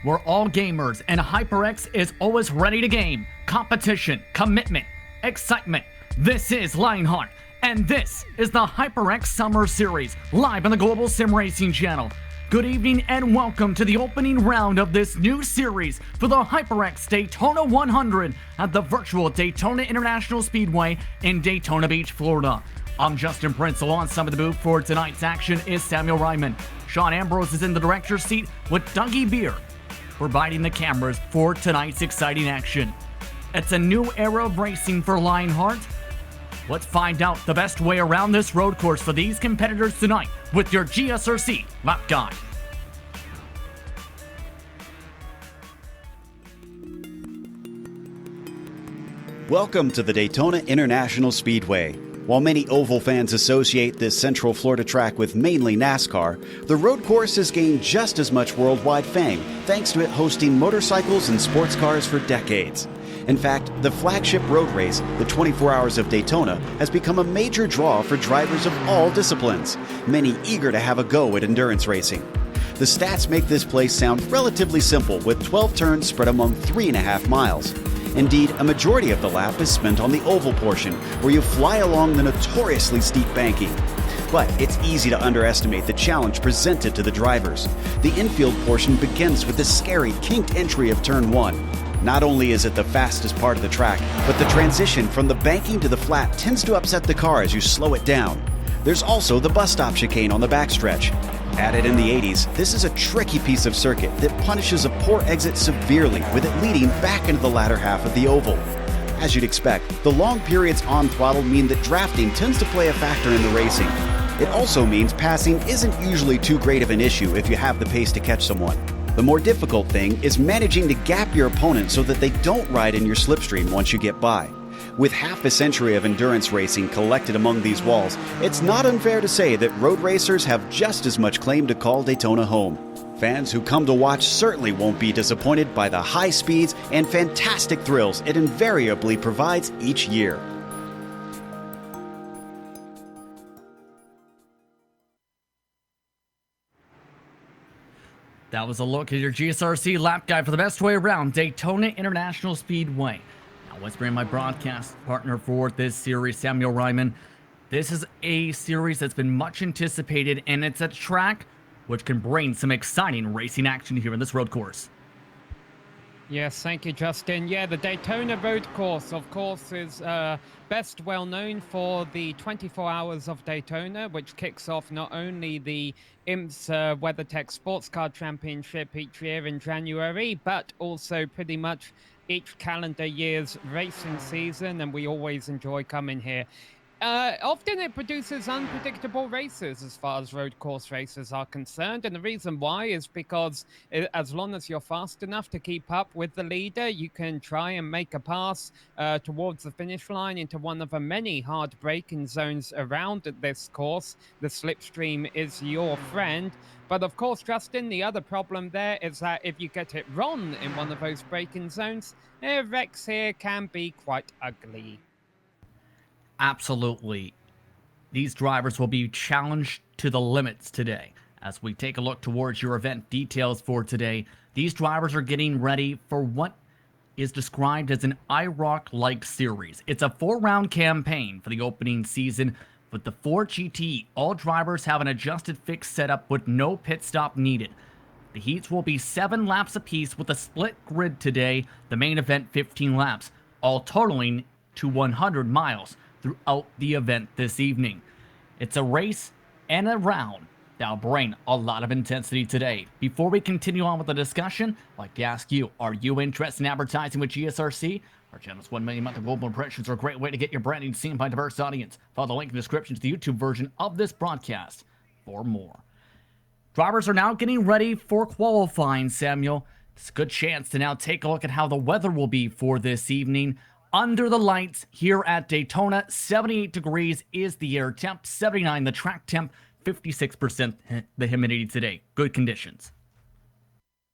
We're all gamers, and HyperX is always ready to game. Competition, commitment, excitement. This is Lionheart, and this is the HyperX Summer Series, live on the Global SimRacing Channel. Good evening and welcome to the opening round of this new series for the HyperX Daytona 100 at the virtual Daytona International Speedway in Daytona Beach, Florida. I'm Justin Prince. Alongside the booth for tonight's action is Samuel Ryman. Sean Ambrose is in the director's seat with Dougie Beer, providing the cameras for tonight's exciting action. It's a new era of racing for Lionheart. Let's find out the best way around this road course for these competitors tonight with your GSRC lap guide. Welcome to the Daytona International Speedway. While many oval fans associate this Central Florida track with mainly NASCAR, the road course has gained just as much worldwide fame thanks to it hosting motorcycles and sports cars for decades. In fact, the flagship road race, the 24 Hours of Daytona, has become a major draw for drivers of all disciplines, many eager to have a go at endurance racing. The stats make this place sound relatively simple, with 12 turns spread among 3.5 miles. Indeed, a majority of the lap is spent on the oval portion, where you fly along the notoriously steep banking. But it's easy to underestimate the challenge presented to the drivers. The infield portion begins with the scary kinked entry of Turn 1. Not only is it the fastest part of the track, but the transition from the banking to the flat tends to upset the car as you slow it down. There's also the bus stop chicane on the backstretch. Added in the 80s, this is a tricky piece of circuit that punishes a poor exit severely, with it leading back into the latter half of the oval. As you'd expect, the long periods on throttle mean that drafting tends to play a factor in the racing. It also means passing isn't usually too great of an issue if you have the pace to catch someone. The more difficult thing is managing to gap your opponent so that they don't ride in your slipstream once you get by. With half a century of endurance racing collected among these walls, it's not unfair to say that road racers have just as much claim to call Daytona home. Fans who come to watch certainly won't be disappointed by the high speeds and fantastic thrills it invariably provides each year. That was a look at your GSRC lap guide for the best way around Daytona International Speedway. Now let's bring my broadcast partner for this series, Samuel Ryman. This is a series that's been much anticipated, and it's a track which can bring some exciting racing action here in this road course. Yes, thank you, Justin. Yeah, the Daytona road course, of course, is best well known for the 24 Hours of Daytona, which kicks off not only the IMS WeatherTech Sports Car Championship each year in January, but also pretty much each calendar year's racing season, and we always enjoy coming here. Often it produces unpredictable races as far as road course races are concerned, and the reason why is because as long as you're fast enough to keep up with the leader, you can try and make a pass towards the finish line into one of the many hard braking zones around this course. The slipstream is your friend. But of course, Justin, the other problem there is that if you get it wrong in one of those braking zones, wrecks here can be quite ugly. Absolutely. These drivers will be challenged to the limits today. As we take a look towards your event details for today, these drivers are getting ready for what is described as an IROC-like series. It's a 4-round campaign for the opening season. With the Ford GT, all drivers have an adjusted fixed setup with no pit stop needed. The heats will be 7 laps apiece with a split grid today. The main event 15 laps, all totaling to 100 miles throughout the event this evening. It's a race and a round that'll bring a lot of intensity today. Before we continue on with the discussion, I'd like to ask you, are you interested in advertising with GSRC? Our channel's 1 million monthly global impressions are a great way to get your branding seen by a diverse audience. Follow the link in the description to the YouTube version of this broadcast for more. Drivers are now getting ready for qualifying, Samuel. It's a good chance to now take a look at how the weather will be for this evening. Under the lights here at Daytona, 78 degrees is the air temp, 79 the track temp, 56% the humidity today. Good conditions.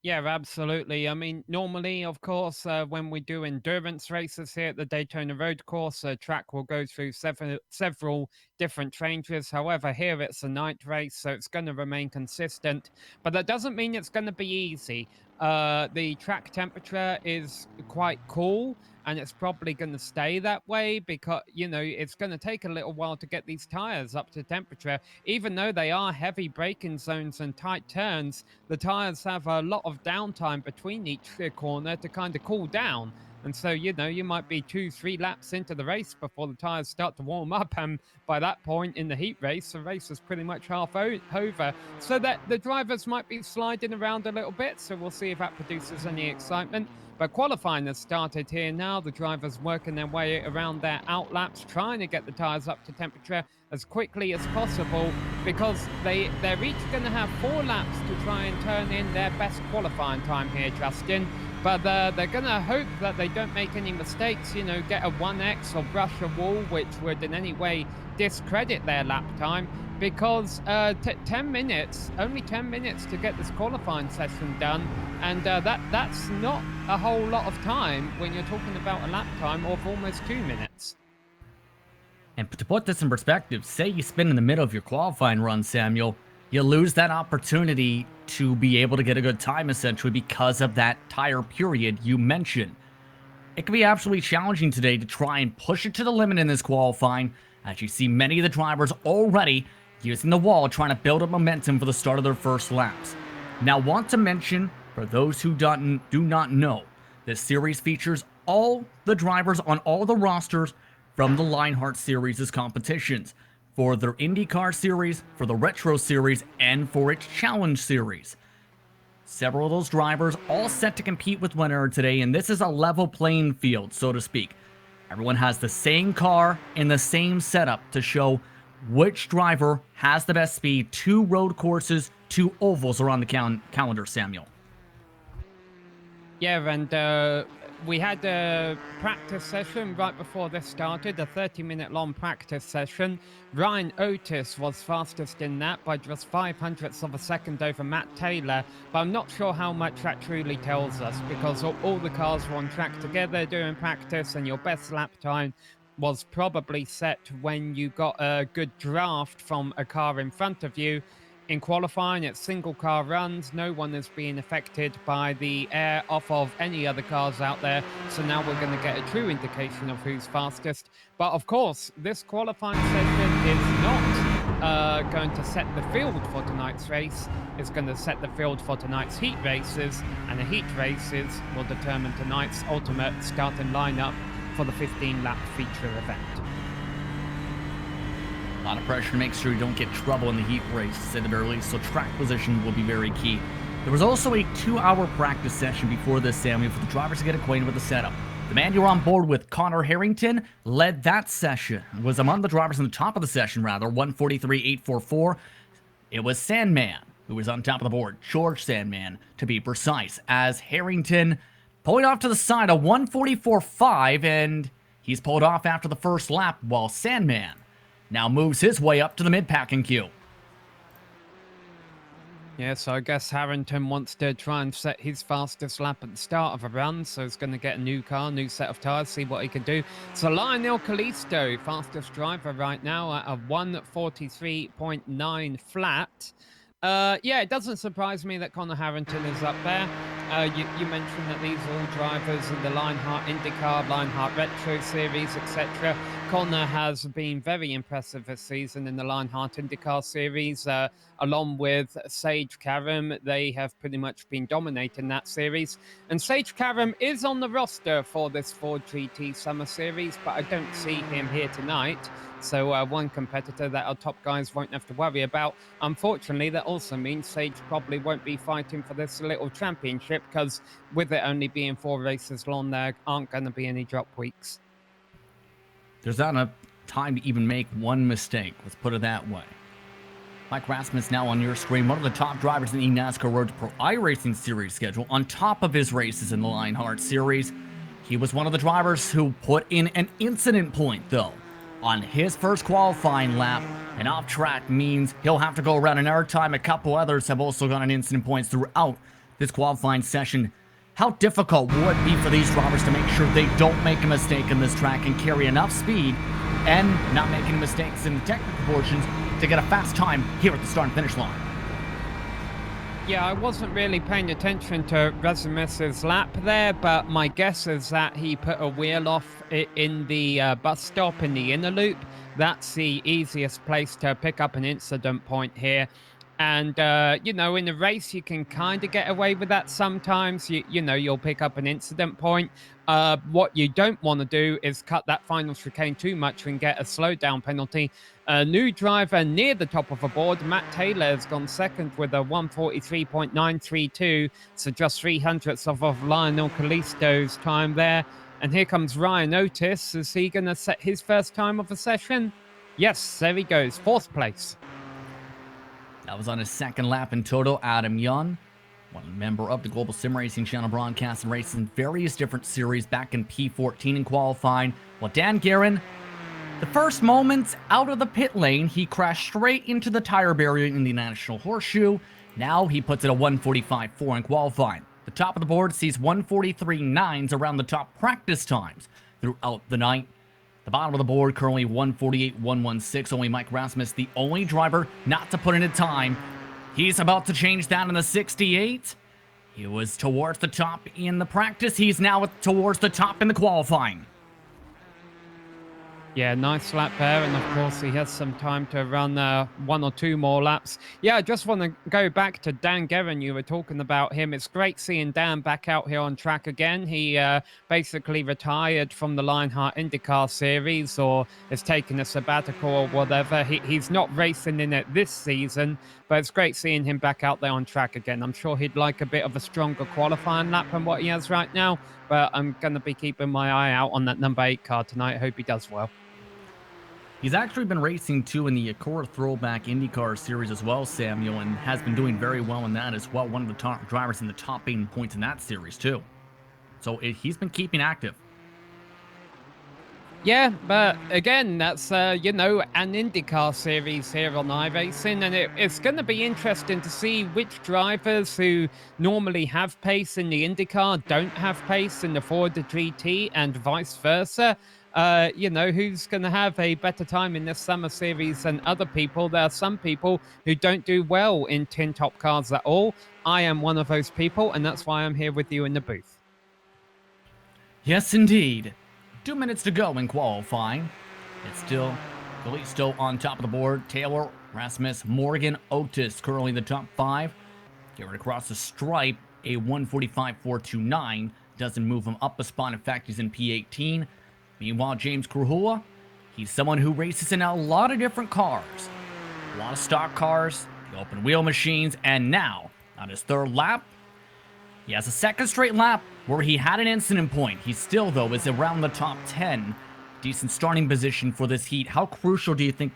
Yeah, absolutely. I mean, normally, of course, when we do endurance races here at the Daytona Road Course, track will go through several different changes. However, here it's a night race, so it's going to remain consistent. But that doesn't mean it's going to be easy. The track temperature is quite cool, and it's probably going to stay that way because, it's going to take a little while to get these tires up to temperature. Even though they are heavy braking zones and tight turns, the tires have a lot of downtime between each corner to kind of cool down. And so, you might be 2, 3 laps into the race before the tires start to warm up. And by that point in the heat race, the race is pretty much half over. So that the drivers might be sliding around a little bit. So we'll see if that produces any excitement. But qualifying has started here now. The drivers working their way around their outlaps, trying to get the tires up to temperature as quickly as possible because they're each going to have 4 laps to try and turn in their best qualifying time here, Justin. But they're going to hope that they don't make any mistakes, get a 1x or brush a wall, which would in any way discredit their lap time because 10 minutes, only 10 minutes to get this qualifying session done. And that's not a whole lot of time when you're talking about a lap time of almost 2 minutes. And to put this in perspective, say you spin in the middle of your qualifying run, Samuel, you lose that opportunity to be able to get a good time, essentially, because of that tire period you mentioned. It can be absolutely challenging today to try and push it to the limit in this qualifying, as you see many of the drivers already using the wall, trying to build up momentum for the start of their first laps. Now, want to mention, for those who do not know, this series features all the drivers on all the rosters from the Lionheart Series as competitions, for their IndyCar Series, for the Retro Series, and for its Challenge Series. Several of those drivers all set to compete with one another today, and this is a level playing field, so to speak. Everyone has the same car and the same setup to show which driver has the best speed. 2 road courses, 2 ovals are on the calendar, Samuel. Yeah, and we had a practice session right before this started, a 30-minute long practice session. Ryan Otis was fastest in that by just 0.05 of a second over Matt Taylor, but I'm not sure how much that truly tells us because all the cars were on track together doing practice, and your best lap time was probably set when you got a good draft from a car in front of you. In qualifying, it's single car runs. No one is being affected by the air off of any other cars out there. So now we're going to get a true indication of who's fastest. But of course, this qualifying session is not going to set the field for tonight's race. It's going to set the field for tonight's heat races. And the heat races will determine tonight's ultimate starting lineup for the 15-lap feature event. A lot of pressure to make sure you don't get trouble in the heat race, to say the very least, so track position will be very key. There was also a 2-hour practice session before this, Samuel, for the drivers to get acquainted with the setup. The man you were on board with, Connor Harrington, led that session. Was among the drivers on the top of the session, rather, 143.844. It was Sandman who was on top of the board, George Sandman, to be precise, as Harrington pulling off to the side, a 144.5, and he's pulled off after the first lap, while Sandman now moves his way up to the mid-packing queue. Yeah, so I guess Harrington wants to try and set his fastest lap at the start of a run, so he's going to get a new car, new set of tyres, see what he can do. So Lionel Kalisto, fastest driver right now at a 143.9 flat. Yeah, it doesn't surprise me that Connor Harrington is up there. You mentioned that these are all drivers in the Lionheart IndyCar, Lionheart Retro Series, etc. Connor has been very impressive this season in the Lionheart IndyCar Series, along with Sage Karam. They have pretty much been dominating that series. And Sage Karam is on the roster for this Ford GT Summer Series, but I don't see him here tonight. So one competitor that our top guys won't have to worry about. Unfortunately, that also means Sage probably won't be fighting for this little championship because with it only being 4 races long, there aren't going to be any drop weeks. There's not enough time to even make one mistake. Let's put it that way. Mike Rasmus now on your screen, one of the top drivers in the NASCAR Road to Pro iRacing Series schedule, on top of his races in the Lionheart Series. He was one of the drivers who put in an incident point, though, on his first qualifying lap. And off track means he'll have to go around another time. A couple others have also gotten incident points throughout this qualifying session. How difficult will it be for these drivers to make sure they don't make a mistake in this track and carry enough speed and not making mistakes in the technical portions to get a fast time here at the start and finish line? Yeah, I wasn't really paying attention to Razumis's lap there, but my guess is that he put a wheel off in the bus stop in the inner loop. That's the easiest place to pick up an incident point here. And, in a race, you can kind of get away with that sometimes. You'll pick up an incident point. What you don't want to do is cut that final chicane too much and get a slowdown penalty. A new driver near the top of the board, Matt Taylor, has gone second with a 1:43.932, so just 300ths of Lionel Kalisto's time there. And here comes Ryan Otis. Is he going to set his first time of the session? Yes, there he goes, fourth place. That was on his second lap in total. Adam Young, one member of the Global SimRacing Channel, broadcast and raced in various different series back in P14 in qualifying. Well, Dan Guerin, the first moments out of the pit lane, he crashed straight into the tire barrier in the National Horseshoe. Now he puts it a 1:45.4 in qualifying. The top of the board sees 1:43.9s around the top practice times throughout the night. The bottom of the board currently 1:48.116. Only Mike Rasmus, the only driver not to put in a time. He's about to change that in the 68. He was towards the top in the practice. He's now towards the top in the qualifying. Yeah, nice lap there, and of course he has some time to run one or two more laps. Yeah, I just want to go back to Dan Guerin. You were talking about him. It's great seeing Dan back out here on track again. He basically retired from the Lionheart IndyCar Series, or has taken a sabbatical or whatever. He's not racing in it this season, but it's great seeing him back out there on track again. I'm sure he'd like a bit of a stronger qualifying lap than what he has right now, but I'm going to be keeping my eye out on that number 8 car tonight. I hope he does well. He's actually been racing too in the Acura Throwback IndyCar Series as well, Samuel, and has been doing very well in that as well. One of the top drivers in the top 8 points in that series too. So he's been keeping active. Yeah, but again, that's, an IndyCar series here on iRacing, and it's going to be interesting to see which drivers who normally have pace in the IndyCar don't have pace in the Ford GT and vice versa. Who's going to have a better time in this summer series than other people. There are some people who don't do well in tin top cars at all. I am one of those people, and that's why I'm here with you in the booth. Yes, indeed. 2 minutes to go in qualifying. It's still Kalisto on top of the board. Taylor, Rasmus, Morgan, Otis currently the top 5. Garrett across the stripe, a 1:45.429. Doesn't move him up a spot. In fact, he's in P18. Meanwhile, James Krahula, he's someone who races in a lot of different cars. A lot of stock cars, the open wheel machines, and now, on his third lap, he has a second straight lap where he had an incident point. He still, though, is around the top 10. Decent starting position for this heat. How crucial do you think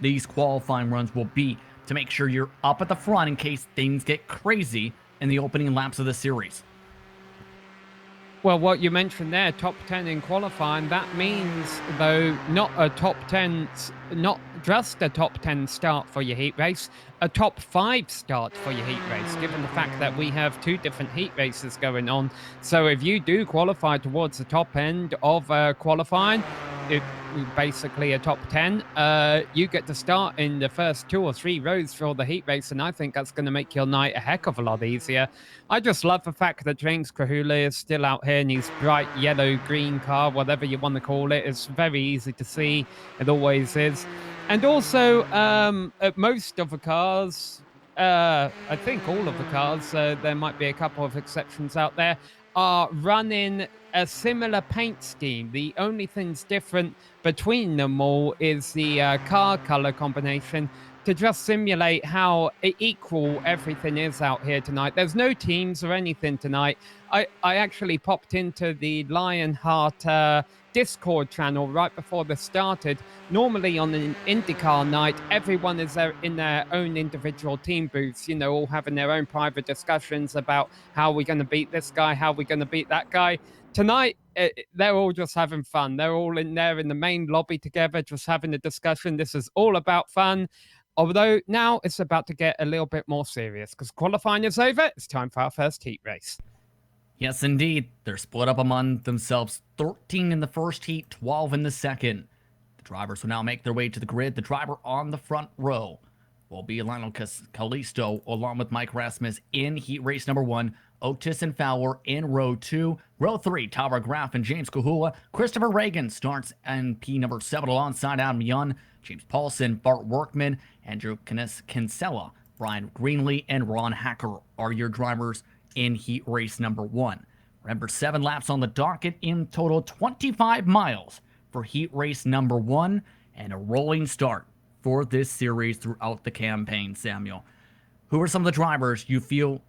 these qualifying runs will be to make sure you're up at the front in case things get crazy in the opening laps of the series? Well, what you mentioned there, top 10 in qualifying, that means, though, not just a top 10 start for your heat race, a top 5 start for your heat race, given the fact that we have 2 different heat races going on. So if you do qualify towards the top end of qualifying, basically a top 10, you get to start in the first 2 or 3 rows for the heat race, and I think that's going to make your night a heck of a lot easier. I just love the fact that James Krahula is still out here in his bright yellow-green car, whatever you want to call it. It's very easy to see. It always is. And also, at most of the cars, I think all of the cars, there might be a couple of exceptions out there, are running a similar paint scheme. The only thing's different between them all is the car color combination to just simulate how equal everything is out here tonight. There's no teams or anything tonight. I actually popped into the Lionheart Discord channel right before this started. Normally on an IndyCar night, everyone is there in their own individual team booths, all having their own private discussions about how we're going to beat this guy, how we're going to beat that guy. Tonight, they're all just having fun. They're all in there in the main lobby together, just having a discussion. This is all about fun. Although now it's about to get a little bit more serious because qualifying is over. It's time for our first heat race. Yes, indeed. They're split up among themselves, 13 in the first heat, 12 in the second. The drivers will now make their way to the grid. The driver on the front row will be Lionel Callisto, along with Mike Rasmus in heat race number 1. Otis and Fowler in row 2. Row 3, Tyler Graff and James Kahula. Christopher Reagan starts in P number 7 alongside Adam Young, James Paulson, Bart Workman, Andrew Kinsella, Brian Greenlee, and Ron Hacker are your drivers in heat race number 1. Remember, 7 laps on the docket, in total 25 miles for heat race number 1, and a rolling start for this series throughout the campaign. Samuel, who are some of the drivers you feel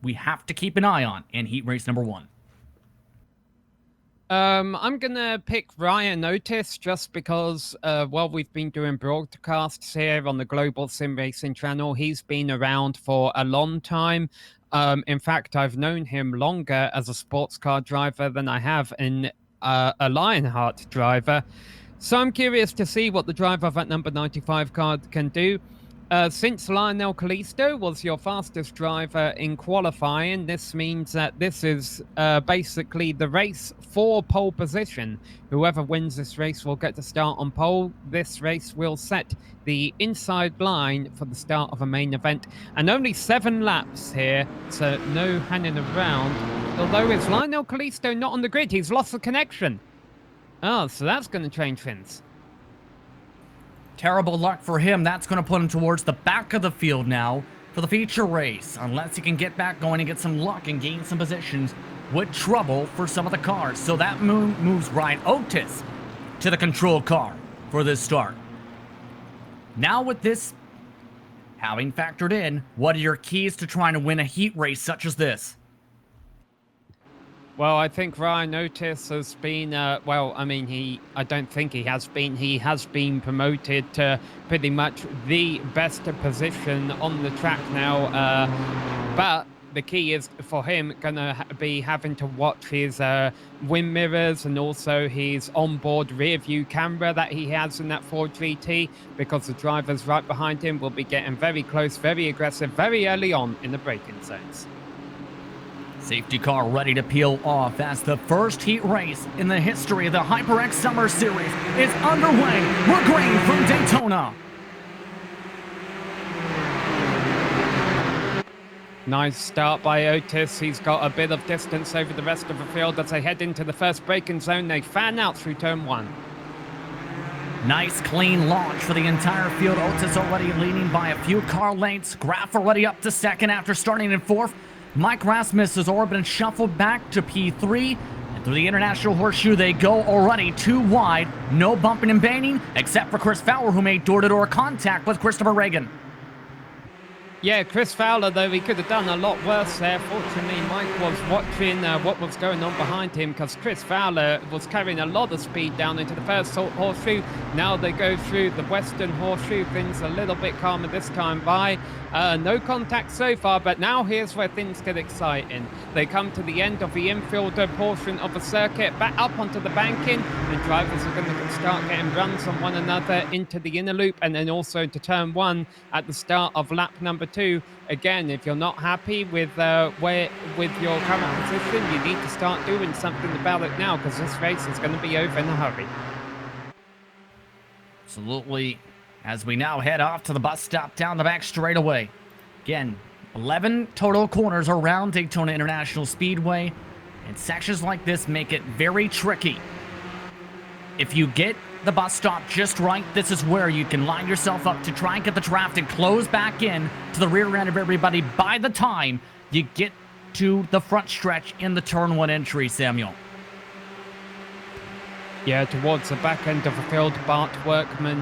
we have to keep an eye on in heat race number 1? I'm gonna pick Ryan Otis just because, we've been doing broadcasts here on the Global SimRacing Channel. He's been around for a long time. In fact, I've known him longer as a sports car driver than I have in a Lionheart driver. So I'm curious to see what the driver of that number 95 car can do. Since Lionel Callisto was your fastest driver in qualifying, this means that this is basically the race for pole position. Whoever wins this race will get to start on pole. This race will set the inside line for the start of a main event. And only 7 laps here, so no hanging around. Although it's Lionel Callisto not on the grid, he's lost the connection. Oh, so that's going to change things. Terrible luck for him. That's going to put him towards the back of the field now for the feature race. Unless he can get back going and get some luck and gain some positions with trouble for some of the cars. So that moves Ryan Otis to the control car for this start. Now with this having factored in, what are your keys to trying to win a heat race such as this? Well, I think Ryan Otis has been, I don't think he has been promoted to pretty much the best position on the track now. But the key is for him going to be having to watch his wind mirrors and also his onboard rear view camera that he has in that Ford GT, because the drivers right behind him will be getting very close, very aggressive, very early on in the braking zones. Safety car ready to peel off as the first heat race in the history of the HyperX Summer Series is underway. We're green from Daytona. Nice start by Otis. He's got a bit of distance over the rest of the field as they head into the first braking zone. They fan out through turn 1. Nice clean launch for the entire field. Otis already leading by a few car lengths. Graff already up to second after starting in 4th. Mike Rasmus has already been shuffled back to P3. And through the International Horseshoe, they go already 2 wide. No bumping and banging, except for Chris Fowler, who made door-to-door contact with Christopher Reagan. Yeah, Chris Fowler, though, he could have done a lot worse there. Fortunately, Mike was watching what was going on behind him, because Chris Fowler was carrying a lot of speed down into the first horseshoe. Now they go through the western horseshoe. Things a little bit calmer this time by. No contact so far, but now here's where things get exciting. They come to the end of the infielder portion of the circuit, back up onto the banking, and drivers are going to start getting runs on one another into the inner loop, and then also to turn 1 at the start of lap number 2. Again, if you're not happy with your current position, you need to start doing something about it now, because this race is going to be over in a hurry. Absolutely. As we now head off to the bus stop down the back straightaway. Again, 11 total corners around Daytona International Speedway, and sections like this make it very tricky. If you get the bus stop just right, this is where you can line yourself up to try and get the draft and close back in to the rear end of everybody by the time you get to the front stretch in the turn 1 entry, Samuel. Yeah, towards the back end of the field, Bart Workman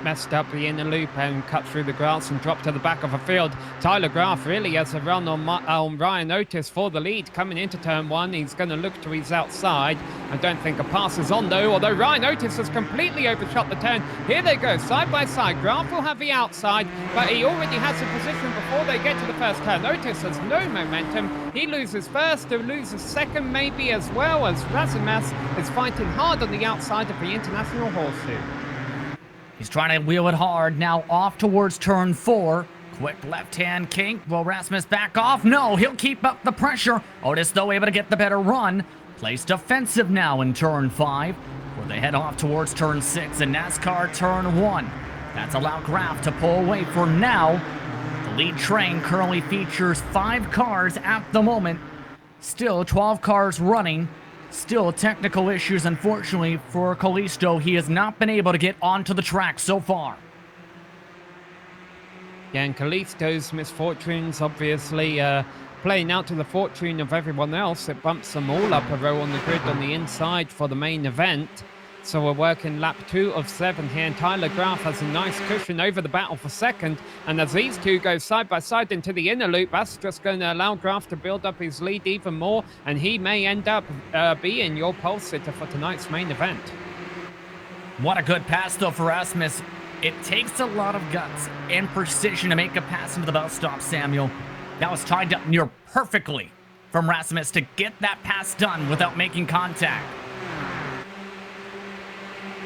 messed up the inner loop and cut through the grass and dropped to the back of the field. Tyler Graff really has a run on Ryan Otis for the lead coming into turn 1. He's going to look to his outside. I don't think a pass is on, though, although Ryan Otis has completely overshot the turn. Here they go, side by side. Graff will have the outside, but he already has a position before they get to the first turn. Otis has no momentum. He loses first, to loses second maybe, as well as Razimas is fighting hard on the outside of the International Horseshoe. He's trying to wheel it hard. Now off towards turn 4. Quick left-hand kink. Will Rasmus back off? No, he'll keep up the pressure. Otis, though, able to get the better run. Placed defensive now in turn 5, where they head off towards turn 6 and NASCAR turn 1. That's allowed Graf to pull away for now. The lead train currently features 5 cars at the moment. Still 12 cars running. Still technical issues, unfortunately, for Callisto. He has not been able to get onto the track so far. Yeah, and Callisto's misfortunes, obviously, playing out to the fortune of everyone else. It bumps them all up a row on the grid on the inside for the main event. So we're working lap 2 of 7 here, and Tyler Graf has a nice cushion over the battle for second. And as these two go side by side into the inner loop, that's just going to allow Graf to build up his lead even more, and he may end up being your pole sitter for tonight's main event. What a good pass, though, for Rasmus. It takes a lot of guts and precision to make a pass into the bus stop, Samuel. That was tied up near perfectly from Rasmus to get that pass done without making contact.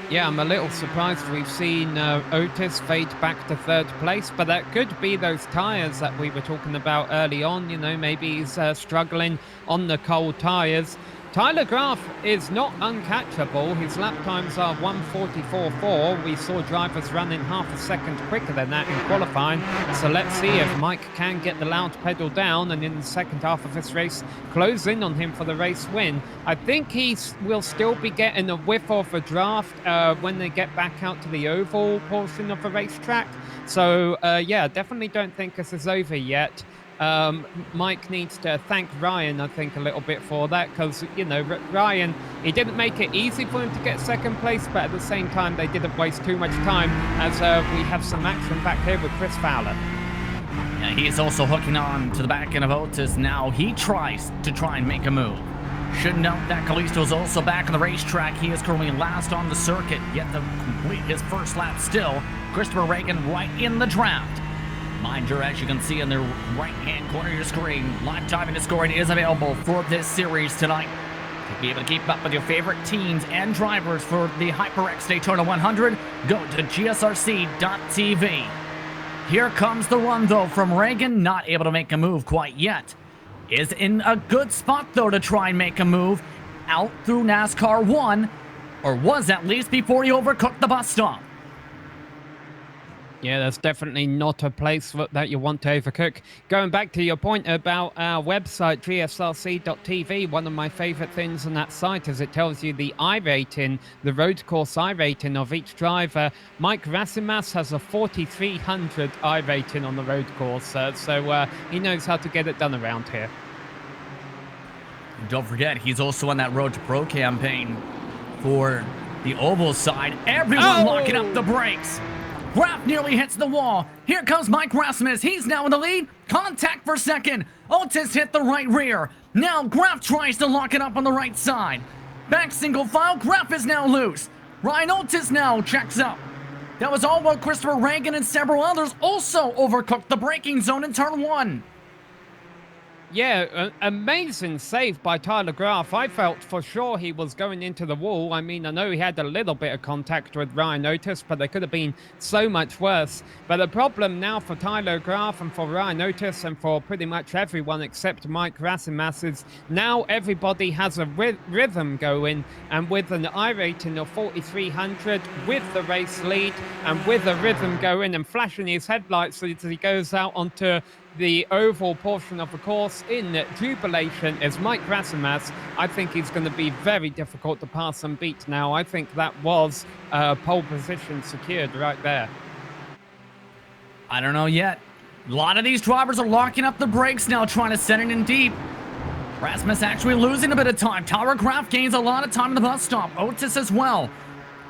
Yeah, I'm a little surprised we've seen Otis fade back to 3rd place, but that could be those tyres that we were talking about early on. You know, maybe he's struggling on the cold tyres. Tyler Graf is not uncatchable. His lap times are 1:44.4. We saw drivers running half a second quicker than that in qualifying. So let's see if Mike can get the loud pedal down and in the second half of this race close in on him for the race win. I think he will still be getting a whiff of a draft when they get back out to the oval portion of the racetrack. So yeah, definitely don't think this is over yet. Mike needs to thank Ryan, I think, a little bit for that, because, you know, Ryan, he didn't make it easy for him to get 2nd place, but at the same time, they didn't waste too much time, as we have some action back here with Chris Fowler. Yeah, he's also hooking on to the back end of Otis now. He tries and make a move. Should note that Callisto's also back on the racetrack. He is currently last on the circuit, yet to complete his first lap still. Christopher Reagan right in the draft. Mind you, as you can see in the right-hand corner of your screen, live timing and scoring is available for this series tonight. To be able to keep up with your favorite teams and drivers for the HyperX Daytona 100, go to gsrc.tv. Here comes the run, though, from Reagan. Not able to make a move quite yet. Is in a good spot, though, to try and make a move out through NASCAR 1, or was at least before he overcooked the bus stop. Yeah, that's definitely not a place that you want to overcook. Going back to your point about our website, gsrc.tv, one of my favorite things on that site is it tells you the iRating, the road course iRating of each driver. Mike Rasimas has a 4,300 iRating on the road course, so he knows how to get it done around here. And don't forget, he's also on that Road to Pro campaign for the oval side. Everyone locking up the brakes. Graf nearly hits the wall. Here comes Mike Rasmus. He's now in the lead. Contact for second. Otis hit the right rear. Now Graf tries to lock it up on the right side. Back single file. Graf is now loose. Ryan Otis now checks up. That was all while Christopher Reagan and several others also overcooked the braking zone in turn 1. Yeah, amazing save by Tyler Graf. I felt for sure he was going into the wall. I mean, I know he had a little bit of contact with Ryan Otis, but they could have been so much worse. But the problem now for Tyler Graf and for Ryan Otis and for pretty much everyone except Mike Rasimas is now everybody has a rhythm going, and with an iRating of 4,300, with the race lead and with a rhythm going and flashing his headlights as he goes out onto the oval portion of the course in jubilation is Mike Rasimas. I think he's going to be very difficult to pass and beat now. I think that was pole position secured right there. I don't know yet. A lot of these drivers are locking up the brakes now, trying to send it in deep. Rasmus actually losing a bit of time. Tyler Graf gains a lot of time in the bus stop. Otis as well.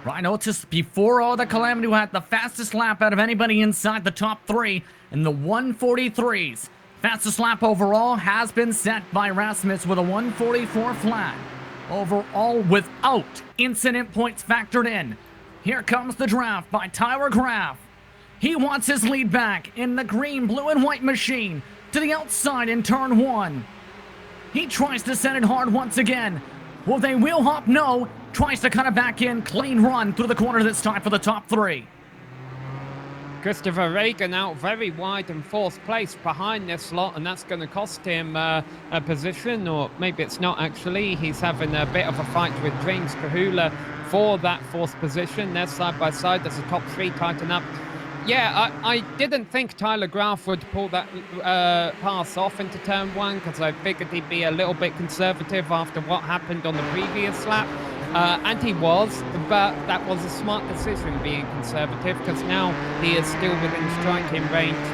Ryan Otis, before all the calamity, had the fastest lap out of anybody inside the top 3 in the 1:43s. Fastest lap overall has been set by Rasmus with a 1:44 flat. Overall, without incident points factored in. Here comes the draft by Tyler Graf. He wants his lead back in the green, blue, and white machine to the outside in turn 1. He tries to send it hard once again. Will they wheel hop? No. Tries to cut it back in. Clean run through the corner this time for the top 3. Christopher Reagan out very wide in fourth place behind this lot, and that's going to cost him a position, or maybe it's not actually. He's having a bit of a fight with James Kahula for that fourth position. They're side by side. There's a top three tighten up. Yeah, I didn't think Tyler Graf would pull that pass off into turn one, because I figured he'd be a little bit conservative after what happened on the previous lap. And he was, but that was a smart decision being conservative, because now he is still within striking range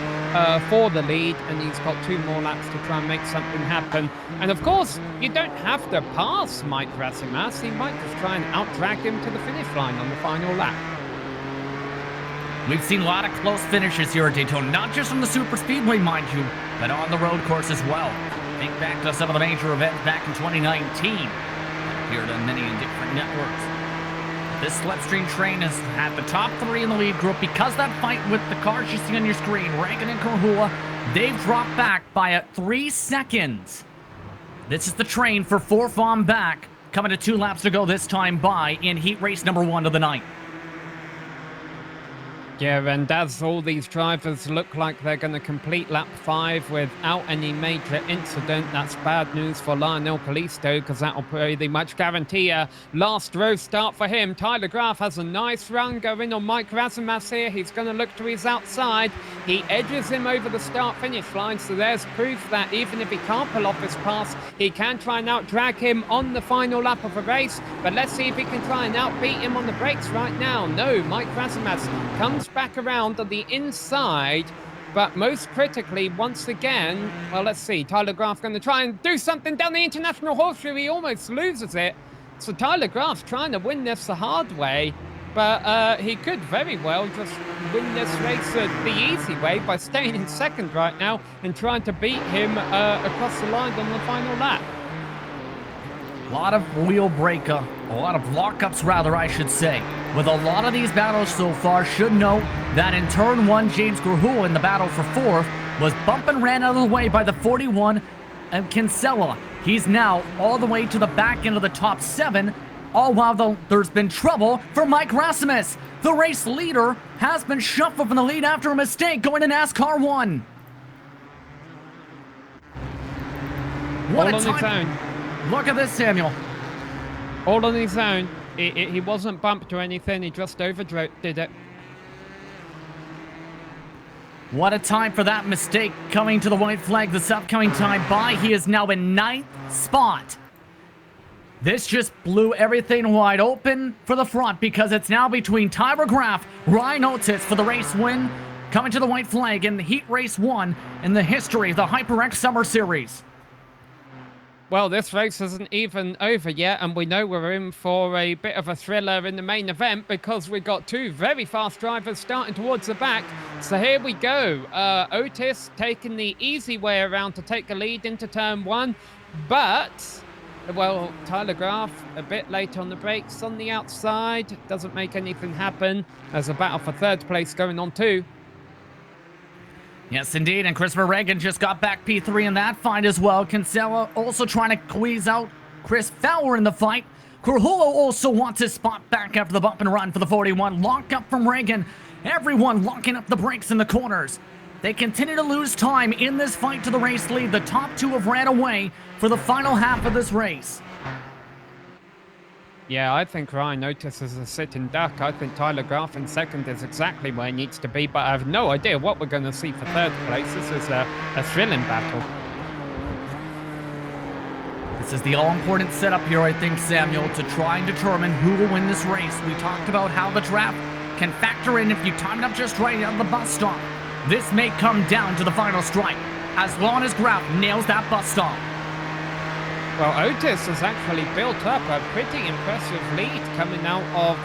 for the lead, and he's got 2 more laps to try and make something happen. And of course, you don't have to pass Mike Rasimas. He might just try and out-drag him to the finish line on the final lap. We've seen a lot of close finishes here at Daytona, not just on the Super Speedway, mind you, but on the road course as well. Think back to some of the major events back in 2019. Appeared on many different networks. This slipstream train is at the top 3 in the lead group because that fight with the cars you see on your screen, Reagan and Kahula, they've dropped back by 3 seconds. This is the train for 4th on back, coming to 2 laps to go this time by in heat race number 1 of the night. Yeah, and as all these drivers look like they're going to complete lap 5 without any major incident, that's bad news for Lionel Kalisto, because that'll pretty much guarantee a last row start for him. Tyler Graf has a nice run going on Mike Rasimas here. He's going to look to his outside. He edges him over the start-finish line, so there's proof that even if he can't pull off his pass, he can try and out-drag him on the final lap of the race. But let's see if he can try and outbeat him on the brakes right now. No, Mike Rasimas comes back around on the inside, but most critically, once again, well, let's see, Tyler Graf going to try and do something down the International Horseshoe. He almost loses it. So Tyler Graf's trying to win this the hard way, but he could very well just win this race the easy way by staying in second right now and trying to beat him across the line on the final lap. A lot of wheel breakup, a lot of lockups rather, I should say. With a lot of these battles so far, should note that in turn 1, James Grahul in the battle for 4th was bumped and ran out of the way by the 41 and Kinsella. He's now all the way to the back end of the top 7, all while there's been trouble for Mike Rasimas. The race leader has been shuffled from the lead after a mistake going to NASCAR 1. What all a on its own. Look at this, Samuel. All on his own. He wasn't bumped or anything. He just overdid it. What a time for that mistake coming to the white flag this upcoming time by. He is now in 9th spot. This just blew everything wide open for the front, because it's now between Tyler Graf, Ryan Otis for the race win, coming to the white flag in the Heat Race 1 in the history of the HyperX Summer Series. Well, this race isn't even over yet, and we know we're in for a bit of a thriller in the main event, because we've got 2 very fast drivers starting towards the back. So here we go. Otis taking the easy way around to take the lead into turn 1, but, well, Tyler Graf a bit late on the brakes on the outside. Doesn't make anything happen. There's a battle for 3rd place going on too. Yes, indeed, and Christopher Reagan just got back P3 in that fight as well. Kinsella also trying to squeeze out Chris Fowler in the fight. Corhulo also wants his spot back after the bump and run for the 41. Lock up from Reagan. Everyone locking up the brakes in the corners. They continue to lose time in this fight to the race lead. The top 2 have ran away for the final half of this race. Yeah, I think Ryan Otis is a sitting duck. I think Tyler Graf in second is exactly where he needs to be, but I have no idea what we're going to see for 3rd place. This is a thrilling battle. This is the all-important setup here, I think, Samuel, to try and determine who will win this race. We talked about how the draft can factor in if you time it up just right at the bus stop. This may come down to the final strike, as long as Graf nails that bus stop. Well, Otis has actually built up a pretty impressive lead coming out of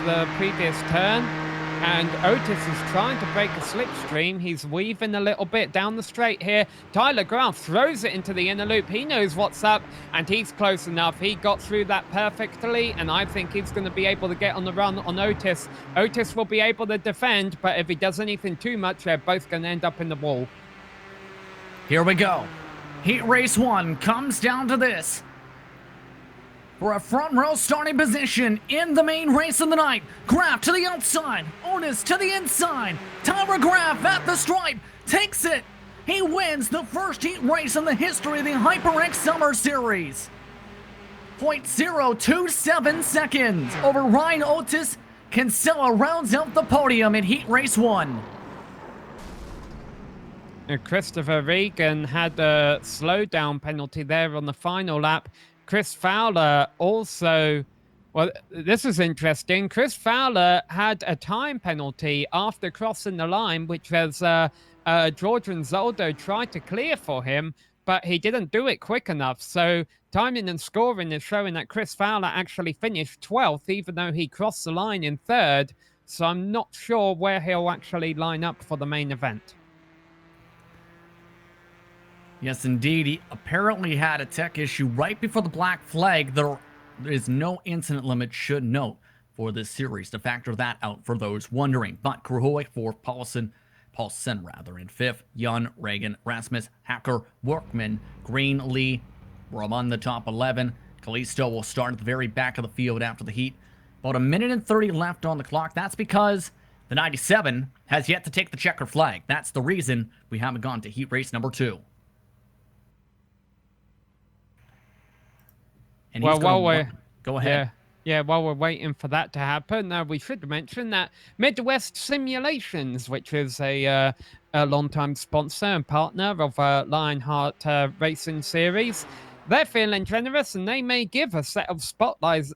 the previous turn, and Otis is trying to break a slipstream. He's weaving a little bit down the straight here. Tyler Graf throws it into the inner loop. He knows what's up, and he's close enough. He got through that perfectly, and I think he's going to be able to get on the run on Otis. Otis will be able to defend, but if he does anything too much, they're both going to end up in the wall. Here we go. Heat Race 1 comes down to this. for a front row starting position in the main race of the night. Graf to the outside, Otis to the inside. Tyler Graf at the stripe, takes it. He wins the first heat race in the history of the HyperX Summer Series. 0.027 seconds over Ryan Otis. Kinsella rounds out the podium in heat race 1. Christopher Regan had a slowdown penalty there on the final lap. Chris Fowler also, well, this is interesting. Chris Fowler had a time penalty after crossing the line, which was George Ronzaldo tried to clear for him, but he didn't do it quick enough. So timing and scoring is showing that Chris Fowler actually finished 12th, even though he crossed the line in 3rd. So I'm not sure where he'll actually line up for the main event. Yes, indeed. He apparently had a tech issue right before the black flag. There is no incident limit, should note, for this series to factor that out for those wondering. But Krahuik 4th, Paulson in 5th, Jan, Reagan, Rasmus, Hacker, Workman, Green, Lee were among the top 11. Kalisto will start at the very back of the field after the heat. About 1:30 left on the clock. That's because the 97 has yet to take the checker flag. That's the reason we haven't gone to heat race number 2. And well, while we're go ahead. Yeah, while we're waiting for that to happen, we should mention that Midwest Simulations, which is a long-time sponsor and partner of Lionheart Racing Series, they're feeling generous and they may give a set of spotlights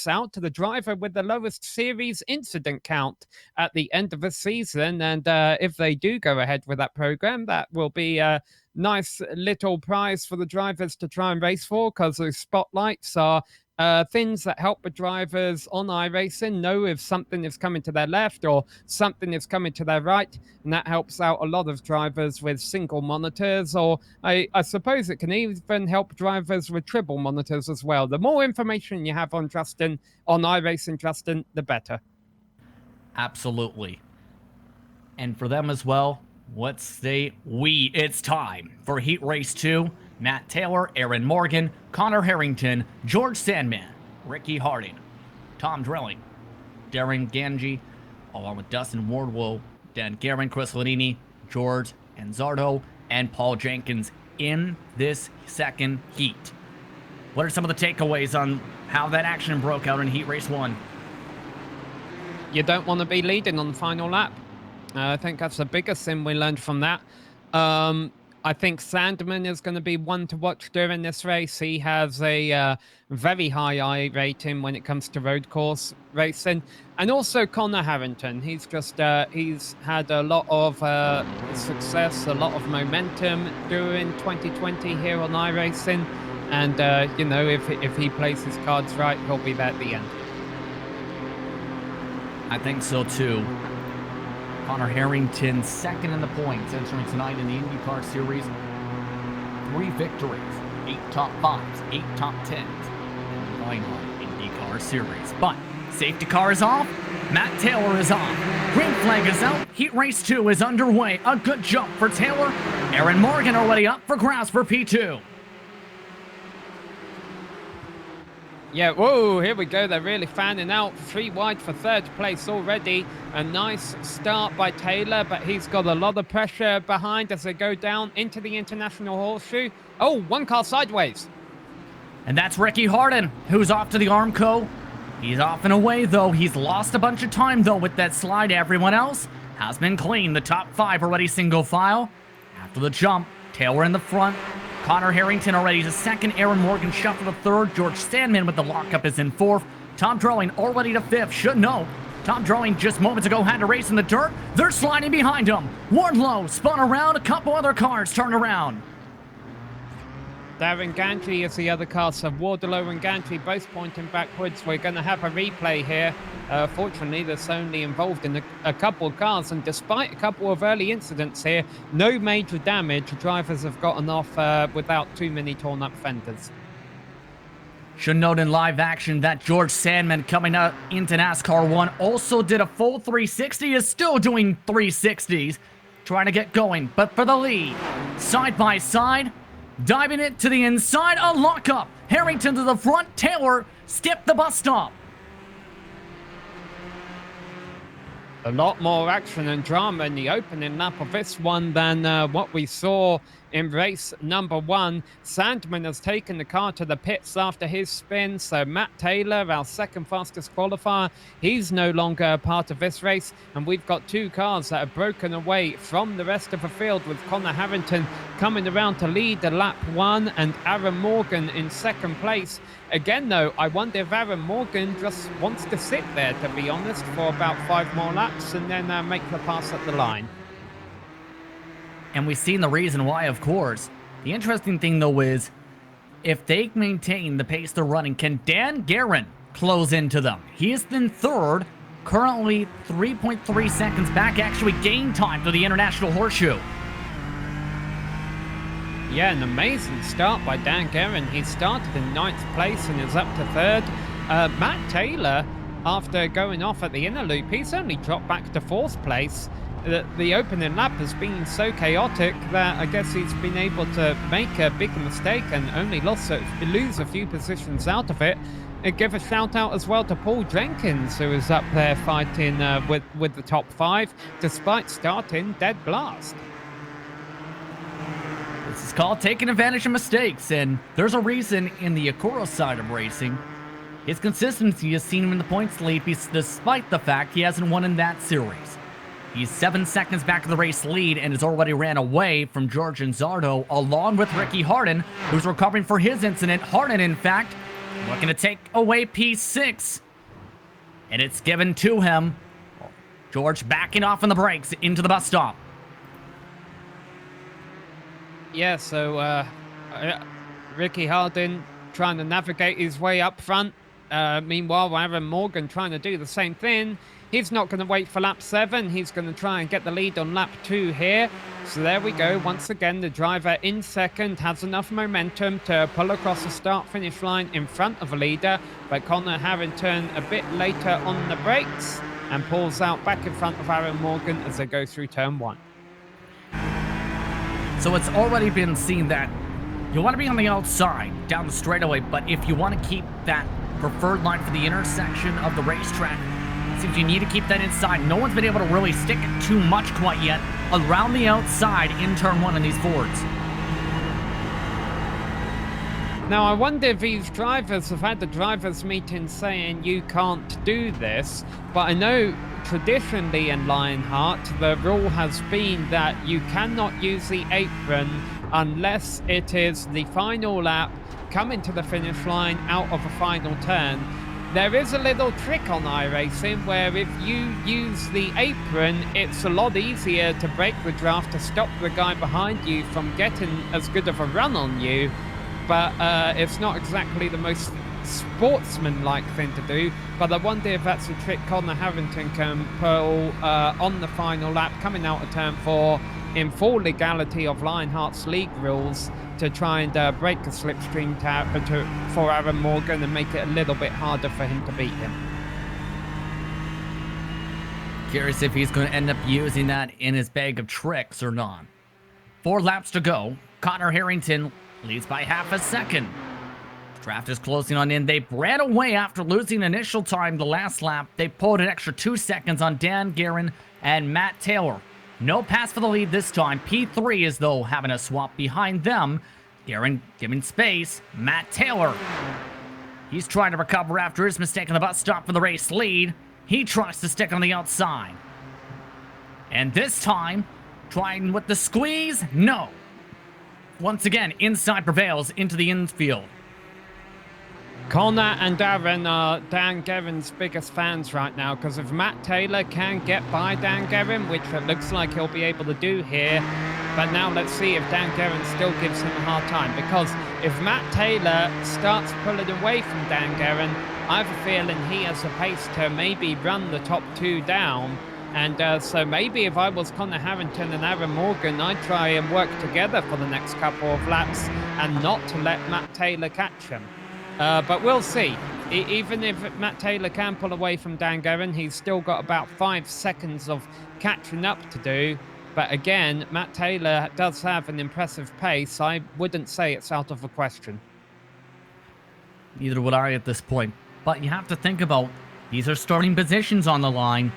out to the driver with the lowest series incident count at the end of the season. And if they do go ahead with that program, that will be a nice little prize for the drivers to try and race for, because those spotlights are things that help the drivers on iRacing know if something is coming to their left or something is coming to their right, and that helps out a lot of drivers with single monitors, or I suppose it can even help drivers with triple monitors as well. The more information you have on iRacing, Justin, the better. Absolutely. And for them as well, let's say it's time for Heat Race 2. Matt Taylor, Aaron Morgan, Connor Harrington, George Sandman, Ricky Harding, Tom Drilling, Darren Ganji, along with Dustin Wardlow, Dan Guerin, Chris Lanini, George Anzardo, and Paul Jenkins in this second heat. What are some of the takeaways on how that action broke out in Heat Race 1? You don't want to be leading on the final lap. I think that's the biggest thing we learned from that. I think Sandman is going to be one to watch during this race. He has a very high I rating when it comes to road course racing. And also Connor Harrington. He's had a lot of success, a lot of momentum during 2020 here on iRacing. And, if he plays his cards right, he'll be there at the end. I think so, too. Connor Harrington, second in the points, entering tonight in the IndyCar Series. 3 victories, 8 top 5s, 8 top 10s, and the Lionheart IndyCar Series. But safety car is off, Matt Taylor is off, green flag is out, Heat Race 2 is underway. A good jump for Taylor. Aaron Morgan already up for grabs for P2. Yeah, whoa, here we go. They're really fanning out. 3 wide for 3rd place already. A nice start by Taylor, but he's got a lot of pressure behind as they go down into the International Horseshoe. Oh, 1 car sideways. And that's Ricky Hardin, who's off to the Armco. He's off and away, though. He's lost a bunch of time, though, with that slide. Everyone else has been clean. The top 5 already single file. After the jump, Taylor in the front. Connor Harrington already to 2nd. Aaron Morgan shuffled to 3rd. George Sandman with the lockup is in 4th. Tom Drilling already to 5th. Should know. Tom Drilling just moments ago had to race in the dirt. They're sliding behind him. Wardlow spun around. A couple other cars turned around. Darren Gantry is the other car, so Wardlow and Gantry both pointing backwards. We're going to have a replay here. Fortunately, that's only involved in a couple of cars, and despite a couple of early incidents here, no major damage. Drivers have gotten off without too many torn up fenders. Should note in live action that George Sandman, coming out into NASCAR 1, also did a full 360, is still doing 360s, trying to get going, but for the lead. Side by side, Diving it to the inside, a lockup. Harrington to the front, Taylor skipped the bus stop. A lot more action and drama in the opening lap of this one than what we saw in race number 1. Sandman has taken the car to the pits after his spin, so Matt Taylor, our second fastest qualifier, he's no longer a part of this race, and we've got 2 cars that have broken away from the rest of the field, with Connor Harrington coming around to lead the lap 1 and Aaron Morgan in second place. Again, though, I wonder if Aaron Morgan just wants to sit there, to be honest, for about 5 more laps and then make the pass at the line. And we've seen the reason why, of course. The interesting thing, though, is if they maintain the pace they're running, can Dan Guerin close into them? He is in third, currently 3.3 seconds back, actually gain time to the International Horseshoe. Yeah, an amazing start by Dan Guerin. He started in 9th place and is up to 3rd. Matt Taylor, after going off at the inner loop, he's only dropped back to 4th place. The opening lap has been so chaotic that I guess he's been able to make a big mistake and only lose a few positions out of it. And give a shout out as well to Paul Jenkins, who is up there fighting with the top 5, despite starting dead last. This is called taking advantage of mistakes, and there's a reason in the Akura side of racing. His consistency has seen him in the points lead despite the fact he hasn't won in that series. He's 7 seconds back of the race lead and has already ran away from George Zardo, along with Ricky Harden, who's recovering for his incident. Harden, in fact, looking to take away P6, and it's given to him. George backing off on the brakes into the bus stop. Yeah, so Ricky Harden trying to navigate his way up front. Meanwhile, Aaron Morgan trying to do the same thing. He's not going to wait for lap 7. He's going to try and get the lead on lap 2 here. So there we go. Once again, the driver in second has enough momentum to pull across the start-finish line in front of the leader. But Connor Harrington a bit later on the brakes and pulls out back in front of Aaron Morgan as they go through turn 1. So it's already been seen that you want to be on the outside down the straightaway, but if you want to keep that preferred line for the intersection of the racetrack, it seems you need to keep that inside. No one's been able to really stick it too much quite yet around the outside in turn 1 in these Fords. Now, I wonder if these drivers have had the drivers meeting saying you can't do this, but I know traditionally in Lionheart, the rule has been that you cannot use the apron unless it is the final lap, coming to the finish line out of a final turn. There is a little trick on iRacing where if you use the apron, it's a lot easier to break the draft to stop the guy behind you from getting as good of a run on you. But it's not exactly the most sportsman-like thing to do. But I wonder if that's a trick Connor Harrington can pull on the final lap, coming out of turn 4 in full legality of Lionheart's league rules, to try and break a slipstream for Aaron Morgan and make it a little bit harder for him to beat him. Curious if he's going to end up using that in his bag of tricks or not. 4 laps to go. Connor Harrington leads by half a second. Draft is closing on in. They ran away after losing initial time the last lap. They pulled an extra 2 seconds on Dan Guerin and Matt Taylor. No pass for the lead this time. P3 is, though, having a swap behind them. Guerin giving space. Matt Taylor. He's trying to recover after his mistake on the bus stop for the race lead. He tries to stick on the outside. And this time, trying with the squeeze? No. Once again, inside prevails into the infield. Connor and Aaron are Dan Guerin's biggest fans right now, because if Matt Taylor can get by Dan Guerin, which it looks like he'll be able to do here, but now let's see if Dan Guerin still gives him a hard time, because if Matt Taylor starts pulling away from Dan Guerin, I have a feeling he has the pace to maybe run the top 2 down. And so maybe if I was Connor Harrington and Aaron Morgan, I'd try and work together for the next couple of laps and not to let Matt Taylor catch him. But we'll see. Even if Matt Taylor can pull away from Dan Guerin, he's still got about 5 seconds of catching up to do. But again, Matt Taylor does have an impressive pace. I wouldn't say it's out of the question. Neither would I at this point. But you have to think about, these are starting positions on the line.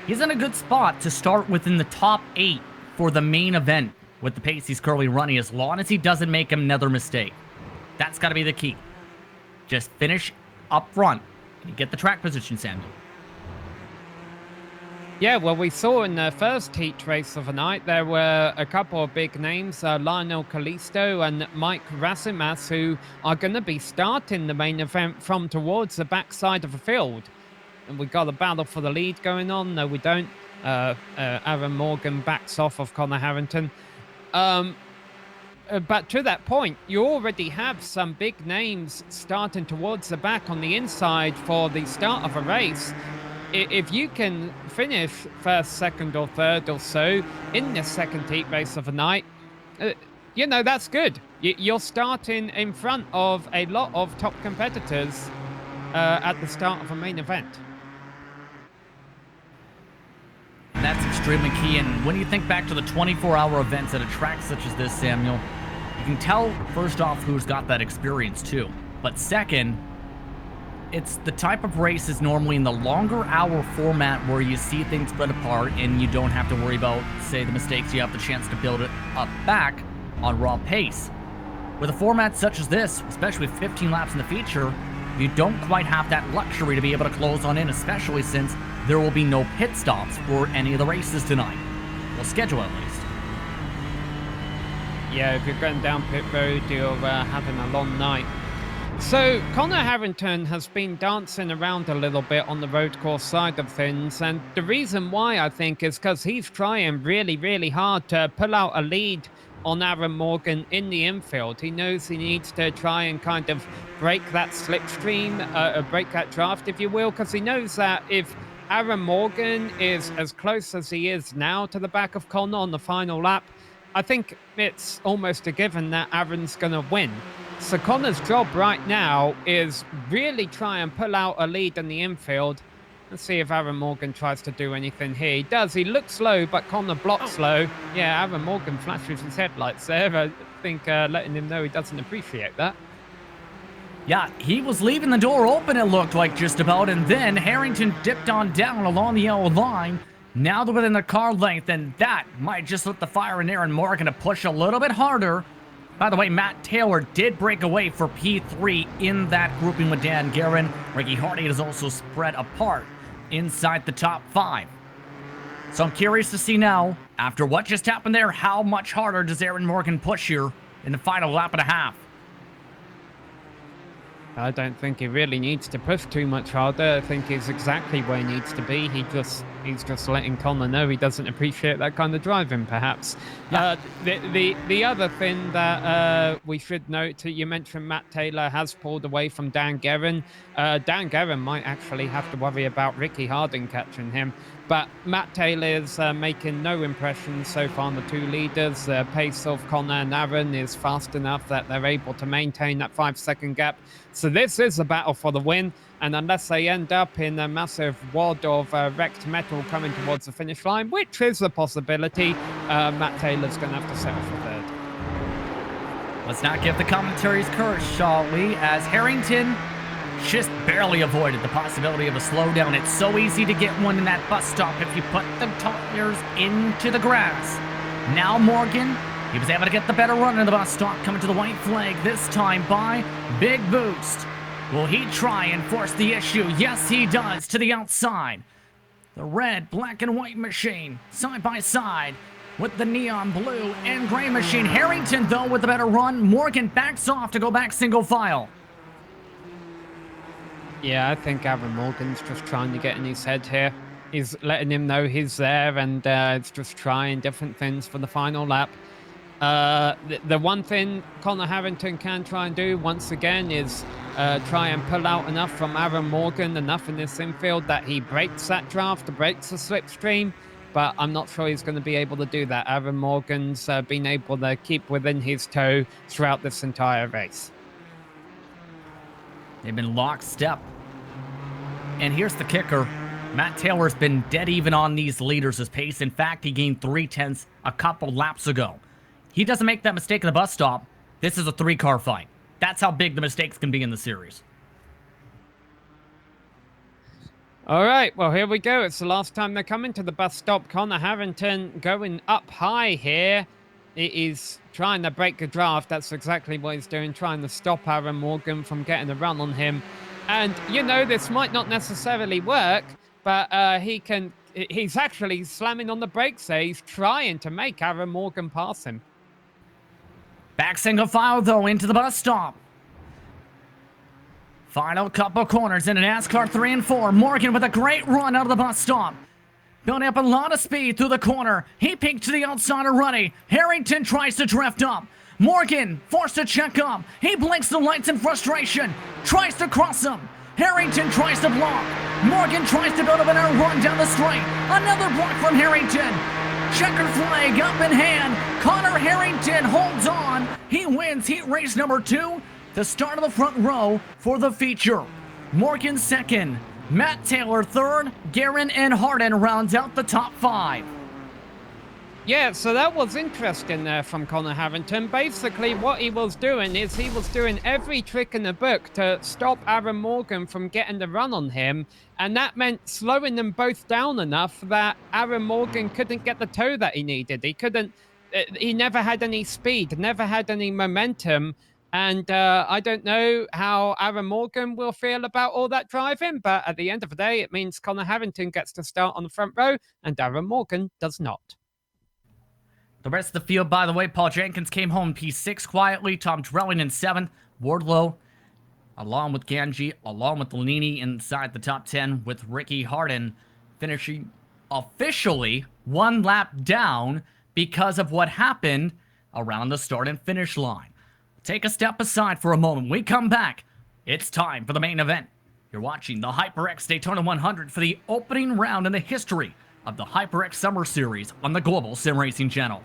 He's in a good spot to start within the top 8 for the main event with the pace he's currently running, as long as he doesn't make another mistake. That's got to be the key. Just finish up front and you get the track position, Samuel. Yeah, well, we saw in the first heat race of the night, there were a couple of big names, Lionel Callisto and Mike Rasimas, who are going to be starting the main event from towards the backside of the field. And we got a battle for the lead going on. No, we don't. Aaron Morgan backs off of Connor Harrington. But to that point, you already have some big names starting towards the back on the inside for the start of a race. If you can finish first, second, or third or so in the second heat race of the night, you know, that's good. You're starting in front of a lot of top competitors at the start of a main event. That's extremely key. And when you think back to the 24-hour events at a track such as this, Samuel, you can tell, first off, who's got that experience too. But second, it's the type of races normally in the longer hour format where you see things split apart and you don't have to worry about, say, the mistakes. You have the chance to build it up back on raw pace. With a format such as this, especially with 15 laps in the feature, you don't quite have that luxury to be able to close on in, especially since there will be no pit stops for any of the races tonight. Well, schedule at least. Yeah, if you're going down pit road, you're having a long night. So, Connor Harrington has been dancing around a little bit on the road course side of things, and the reason why, I think, is because he's trying really, really hard to pull out a lead on Aaron Morgan in the infield. He knows he needs to try and kind of break that slipstream, break that draft, if you will, because he knows that if Aaron Morgan is as close as he is now to the back of Connor on the final lap, I think it's almost a given that Aaron's going to win. So Connor's job right now is really try and pull out a lead in the infield. Let's see if Aaron Morgan tries to do anything here. He does. He looks slow, but Connor blocks slow. Yeah, Aaron Morgan flashes his headlights there. I think letting him know he doesn't appreciate that. Yeah, he was leaving the door open, it looked like, just about, and then Harrington dipped on down along the yellow line. Now they're within the car length, and that might just let the fire in Aaron Morgan to push a little bit harder. By the way, Matt Taylor did break away for P3 in that grouping with Dan Guerin. Ricky Hardy is also spread apart inside the top 5. So I'm curious to see now, after what just happened there, how much harder does Aaron Morgan push here in the final lap and a half? I don't think he really needs to push too much harder. I think he's exactly where he needs to be. He's just letting Connor know he doesn't appreciate that kind of driving, perhaps. Yeah. The other thing that we should note, you mentioned Matt Taylor has pulled away from Dan Guerin. Dan Guerin might actually have to worry about Ricky Harding catching him. But Matt Taylor is making no impression so far on the two leaders. The pace of Connor and Aaron is fast enough that they're able to maintain that 5-second gap. So this is a battle for the win. And unless they end up in a massive wad of wrecked metal coming towards the finish line, which is a possibility, Matt Taylor's going to have to settle for third. Let's not give the commentaries courage, shall we, as Harrington just barely avoided the possibility of a slowdown. It's so easy to get one in that bus stop if you put the tires into the grass. Now Morgan, he was able to get the better run in the bus stop, coming to the white flag this time by Big Boost. Will he try and force the issue? Yes, he does, to the outside. The red, black, and white machine, side by side with the neon blue and gray machine. Harrington, though, with the better run. Morgan backs off to go back single file. Yeah, I think Aaron Morgan's just trying to get in his head here. He's letting him know he's there, and it's just trying different things for the final lap. The one thing Connor Harrington can try and do, once again, is try and pull out enough from Aaron Morgan, enough in this infield that he breaks that draft, breaks the slipstream. But I'm not sure he's going to be able to do that. Aaron Morgan's been able to keep within his toe throughout this entire race. They've been lockstep. And here's the kicker. Matt Taylor's been dead even on these leaders' pace. In fact, he gained 3/10 a couple laps ago. He doesn't make that mistake at the bus stop. This is a 3-car fight. That's how big the mistakes can be in the series. All right, well, here we go. It's the last time they're coming to the bus stop. Connor Harrington going up high here. It is trying to break the draft. That's exactly what he's doing, trying to stop Aaron Morgan from getting a run on him. And, you know, this might not necessarily work, but he's actually slamming on the brakes there. He's trying to make Aaron Morgan pass him. Back single file, though, into the bus stop. Final couple corners into NASCAR 3 and 4. Morgan with a great run out of the bus stop. Building up a lot of speed through the corner. He peeked to the outside already. Harrington tries to drift up. Morgan forced to check up. He blinks the lights in frustration. Tries to cross him. Harrington tries to block. Morgan tries to build up an run down the straight. Another block from Harrington. Checker flag up in hand. Connor Harrington holds on. He wins heat race number 2. The start of the front row for the feature. Morgan second. Matt Taylor third. Guerin and Hardin rounds out the top 5. Yeah, so that was interesting there from Connor Harrington. Basically, what he was doing is he was doing every trick in the book to stop Aaron Morgan from getting the run on him. And that meant slowing them both down enough that Aaron Morgan couldn't get the toe that he needed. He never had any speed, never had any momentum. And I don't know how Aaron Morgan will feel about all that driving, but at the end of the day, it means Connor Harrington gets to start on the front row, and Aaron Morgan does not. The rest of the field, by the way, Paul Jenkins came home in P6 quietly. Tom Drelling in 7th. Wardlow, along with Ganji, along with Lanini inside the top 10, with Ricky Hardin finishing officially 1 lap down because of what happened around the start and finish line. Take a step aside for a moment. We come back. It's time for the main event. You're watching the HyperX Daytona 100 for the opening round in the history of the HyperX Summer Series on the Global SimRacing Channel.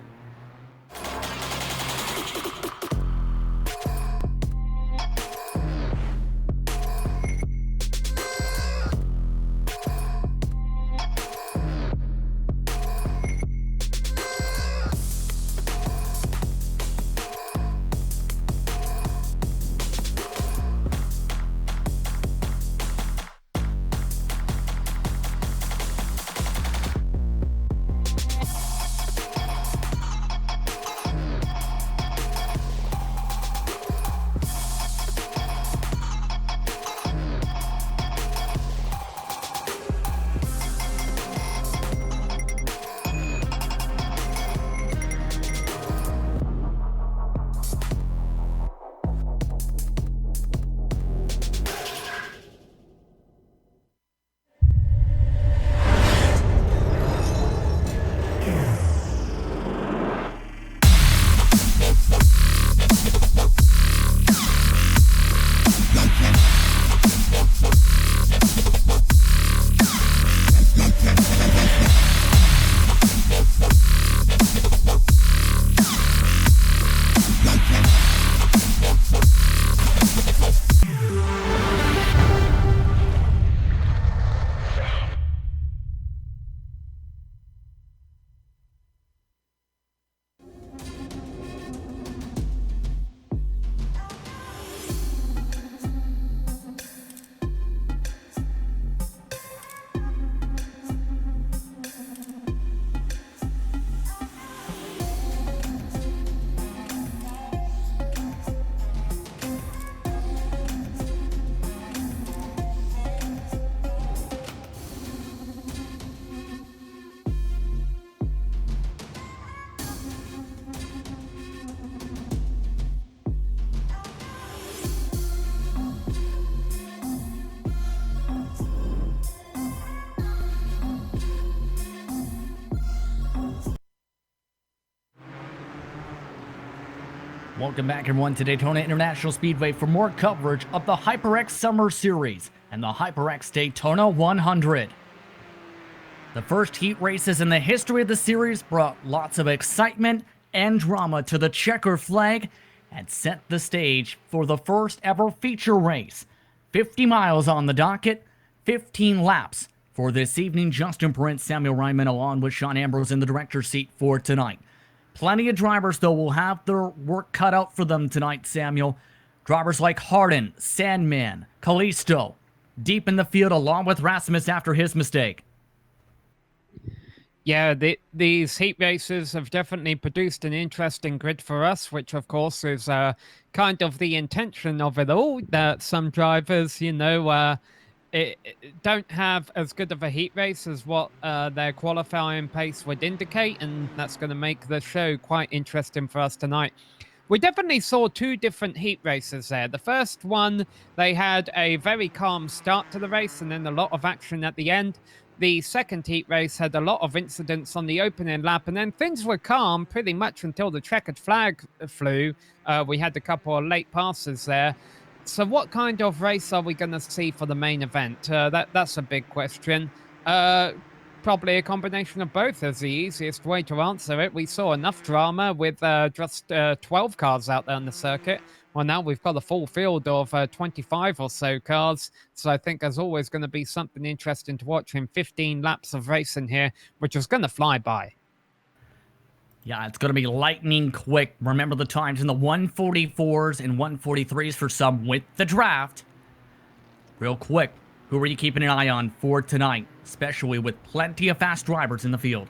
Welcome back, everyone, to Daytona International Speedway for more coverage of the HyperX Summer Series and the HyperX Daytona 100. The first heat races in the history of the series brought lots of excitement and drama to the checker flag and set the stage for the first ever feature race. 50 miles on the docket, 15 laps for this evening. Justin Prince, Samuel Ryman, along with Sean Ambrose in the director's seat for tonight. Plenty of drivers, though, will have their work cut out for them tonight, Samuel. Drivers like Hardin, Sandman, Kalisto, deep in the field along with Rasmus after his mistake. Yeah, these heat races have definitely produced an interesting grid for us, which of course is kind of the intention of it all, that some drivers, don't have as good of a heat race as what their qualifying pace would indicate, and that's going to make the show quite interesting for us tonight. We definitely saw two different heat races there. The first one, they had a very calm start to the race and then a lot of action at the end. The second heat race had a lot of incidents on the opening lap, and then things were calm pretty much until the checkered flag flew. We had a couple of late passes there. So what kind of race are we going to see for the main event? That's a big question. Probably a combination of both is the easiest way to answer it. We saw enough drama with just 12 cars out there on the circuit. Well, now we've got a full field of 25 or so cars. So I think there's always going to be something interesting to watch in 15 laps of racing here, which is going to fly by. Yeah, it's going to be lightning quick. Remember the times in the 144s and 143s for some with the draft. Real quick, who are you keeping an eye on for tonight, especially with plenty of fast drivers in the field?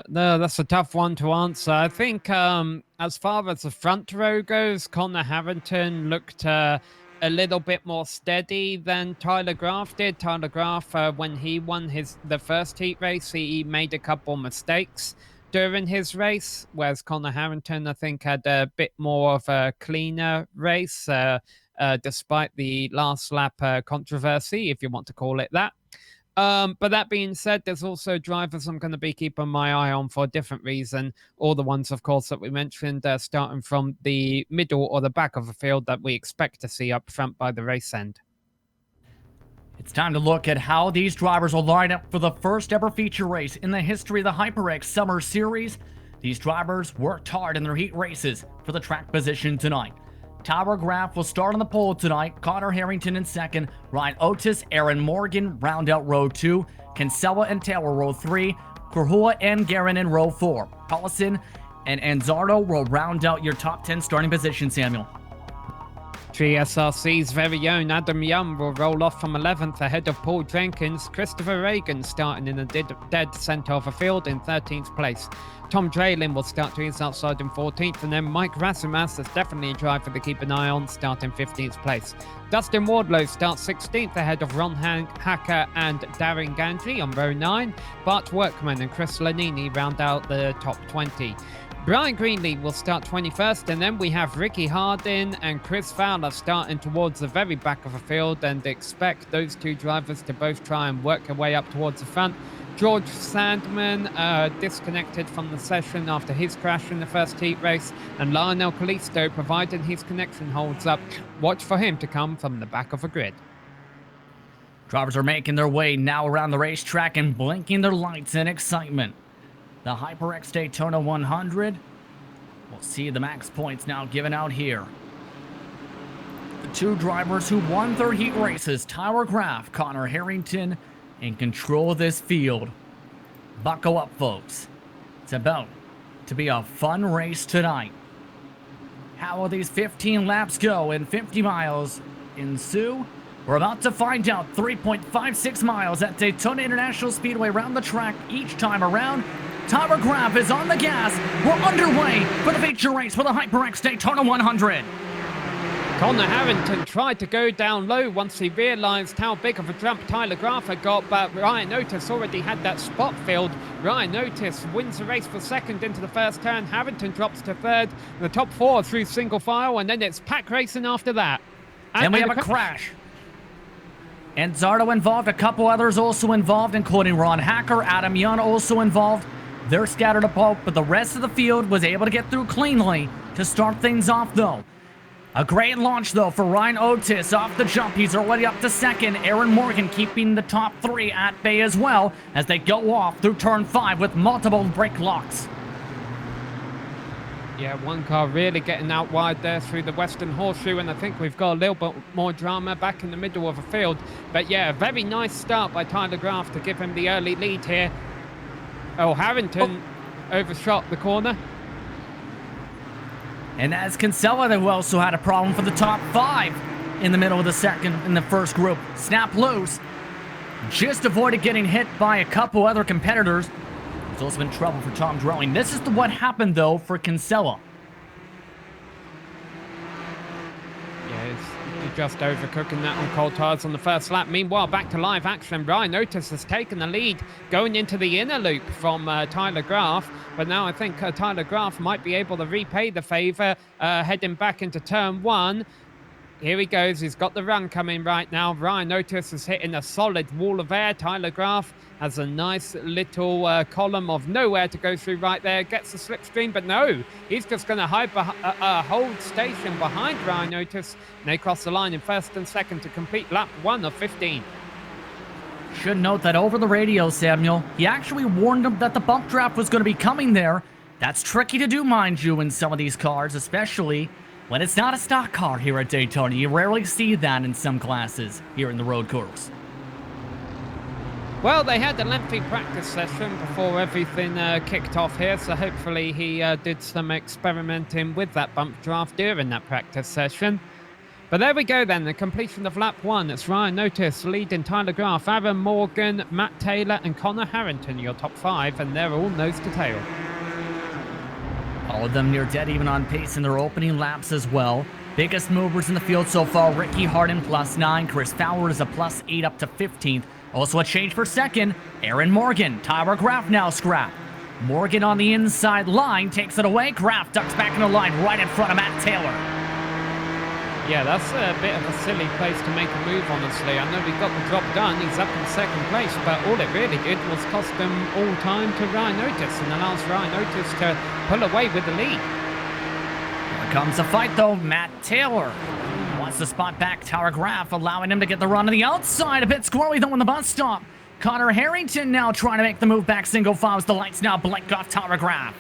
No, that's a tough one to answer. I think as far as the front row goes, Connor Harrington looked a little bit more steady than Tyler Graf did. Tyler Graf, when he won the first heat race, he made a couple mistakes during his race, whereas Connor Harrington, I think, had a bit more of a cleaner race, despite the last lap controversy, if you want to call it that. But that being said, there's also drivers I'm going to be keeping my eye on for a different reason. All the ones, of course, that we mentioned, starting from the middle or the back of the field that we expect to see up front by the race end. It's time to look at how these drivers will line up for the first ever feature race in the history of the HyperX Summer Series. These drivers worked hard in their heat races for the track position tonight. Tyler Graf will start on the pole tonight. Connor Harrington in second. Ryan Otis, Aaron Morgan round out row 2. Kinsella and Taylor row 3. Kurhua and Guerin in row 4. Paulson and Anzardo will round out your top 10 starting position, Samuel. GSRC's very own Adam Young will roll off from 11th ahead of Paul Jenkins. Christopher Reagan starting in the dead centre of the field in 13th place. Tom Draylin will start to his outside in 14th, and then Mike Rassimas is definitely a driver to keep an eye on, starting 15th place. Dustin Wardlow starts 16th ahead of Ron Hacker and Darren Gandry on row 9. Bart Workman and Chris Lanini round out the top 20. Brian Greenlee will start 21st, and then we have Ricky Hardin and Chris Fowler starting towards the very back of the field, and expect those two drivers to both try and work their way up towards the front. George Sandman disconnected from the session after his crash in the first heat race, and Lionel Kalisto, provided his connection holds up, watch for him to come from the back of the grid. Drivers are making their way now around the racetrack and blinking their lights in excitement. The HyperX Daytona 100. We'll see the max points now given out here. The two drivers who won their heat races, Tyler Graf, Connor Harrington, in control of this field. Buckle up, folks. It's about to be a fun race tonight. How will these 15 laps go in 50 miles ensue? We're about to find out. 3.56 miles at Daytona International Speedway around the track each time around. Tyler Graf is on the gas. We're underway for the feature race for the HyperX Daytona 100. Connor Harrington tried to go down low once he realised how big of a jump Tyler Graf had got, but Ryan Otis already had that spot filled. Ryan Otis wins the race for second into the first turn. Harrington drops to third. The top 4 through single file, and then it's pack racing after that. And we have a crash. And Zardo involved, a couple others also involved, including Ron Hacker, Adam Young also involved. They're scattered apart, but the rest of the field was able to get through cleanly to start things off, though. A great launch, though, for Ryan Otis off the jump. He's already up to second. Aaron Morgan keeping the top 3 at bay as well as they go off through turn 5 with multiple brake locks. Yeah, one car really getting out wide there through the Western Horseshoe, and I think we've got a little bit more drama back in the middle of the field. But yeah, a very nice start by Tyler Graf to give him the early lead here. Oh, Harrington overshot the corner. And as Kinsella, they also had a problem for the top 5 in the middle of the first group. Snap loose. Just avoided getting hit by a couple other competitors. There's also been trouble for Tom Drelling. This is what happened, though, for Kinsella. Yeah, he's just overcooking that on cold tires on the first lap. Meanwhile, back to live action. Ryan Otis has taken the lead going into the inner loop from Tyler Graf. But now I think Tyler Graf might be able to repay the favor heading back into turn 1. Here he goes. He's got the run coming right now. Ryan Otis is hitting a solid wall of air. Tyler Graf has a nice little column of nowhere to go through right there. Gets the slipstream, but no. He's just going to hold station behind Ryan Otis. And they cross the line in first and second to complete lap 1 of 15. Should note that over the radio, Samuel, he actually warned him that the bump draft was going to be coming there. That's tricky to do, mind you, in some of these cars, especially when it's not a stock car here at Daytona. You rarely see that in some classes here in the road course. Well, they had a lengthy practice session before everything kicked off here, so hopefully he did some experimenting with that bump draft during that practice session. But there we go then, the completion of lap 1. It's Ryan Otis leading Tyler Graf, Aaron Morgan, Matt Taylor and Connor Harrington, your top 5, and they're all nose to tail. All of them near dead even on pace in their opening laps as well. Biggest movers in the field so far, Ricky Harden +9, Chris Fowler is a +8 up to 15th. Also a change for second, Aaron Morgan. Tyler Graf now scrapped. Morgan on the inside line takes it away. Graf ducks back in the line right in front of Matt Taylor. Yeah, that's a bit of a silly place to make a move, honestly. I know he got the job done. He's up in second place, but all it really did was cost them all time to Ryan Otis and allows Ryan Otis to pull away with the lead. Here comes a fight, though. Matt Taylor wants to spot back Tyler Graf, allowing him to get the run on the outside. A bit squirrely, though, on the bus stop. Connor Harrington now trying to make the move back single file as the lights now blink off Tyler Graf.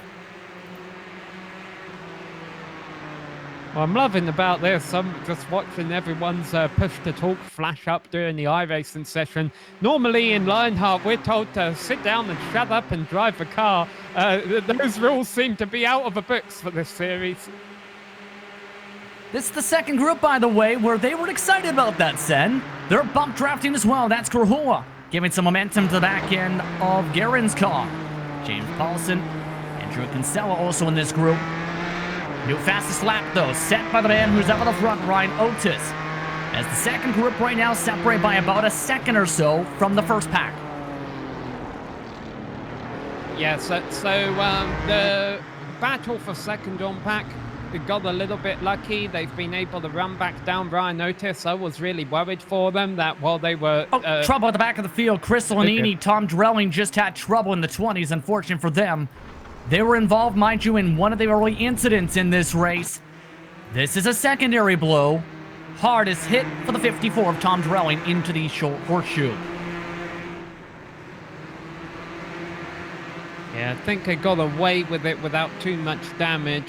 Well, I'm loving about this. I'm just watching everyone's push-to-talk flash up during the iRacing session. Normally in Lionheart, we're told to sit down and shut up and drive the car. Those rules seem to be out of the books for this series. This is the second group, by the way, where they were excited about that, Sen. They're bump drafting as well. That's Grahula, giving some momentum to the back end of Garen's car. James Paulson, Andrew Kinsella also in this group. New fastest lap, though, set by the man who's up at the front, Ryan Otis. As the second group right now separate by about a second or so from the first pack. Yeah, so the battle for second on pack, they got a little bit lucky. They've been able to run back down Ryan Otis. I was really worried for them that while they were... trouble at the back of the field. Chris Lanini, Tom Drelling just had trouble in the 20s, unfortunate for them. They were involved, mind you, in one of the early incidents in this race. This is a secondary blow. Hardest hit for the 54 of Tom Drelling into the short horseshoe. Yeah, I think they got away with it without too much damage.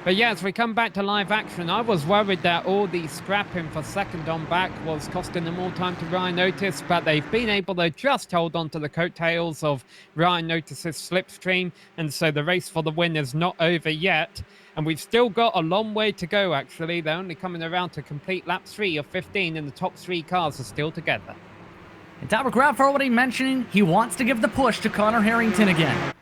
But yeah, as we come back to live action, I was worried that all the scrapping for second on back was costing them more time to Ryan Otis, but they've been able to just hold on to the coattails of Ryan Otis's slipstream, and so the race for the win is not over yet. And we've still got a long way to go, actually. They're only coming around to complete lap 3 of 15, and the top 3 cars are still together. And Tyler Graf already mentioning he wants to give the push to Connor Harrington again.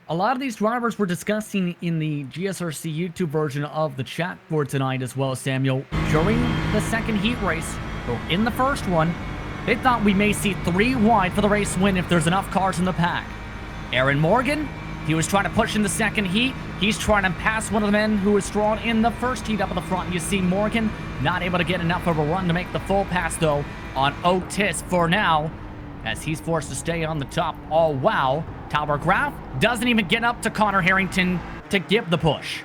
A lot of these drivers were discussing in the GSRC YouTube version of the chat for tonight as well, Samuel. During the second heat race, or in the first one, they thought we may see 3 wide for the race win if there's enough cars in the pack. Aaron Morgan, he was trying to push in the second heat. He's trying to pass one of the men who was strong in the first heat up at the front. You see Morgan not able to get enough of a run to make the full pass, though, on Otis for now, as he's forced to stay on the top. Oh, wow. Tyler Graf doesn't even get up to Connor Harrington to give the push.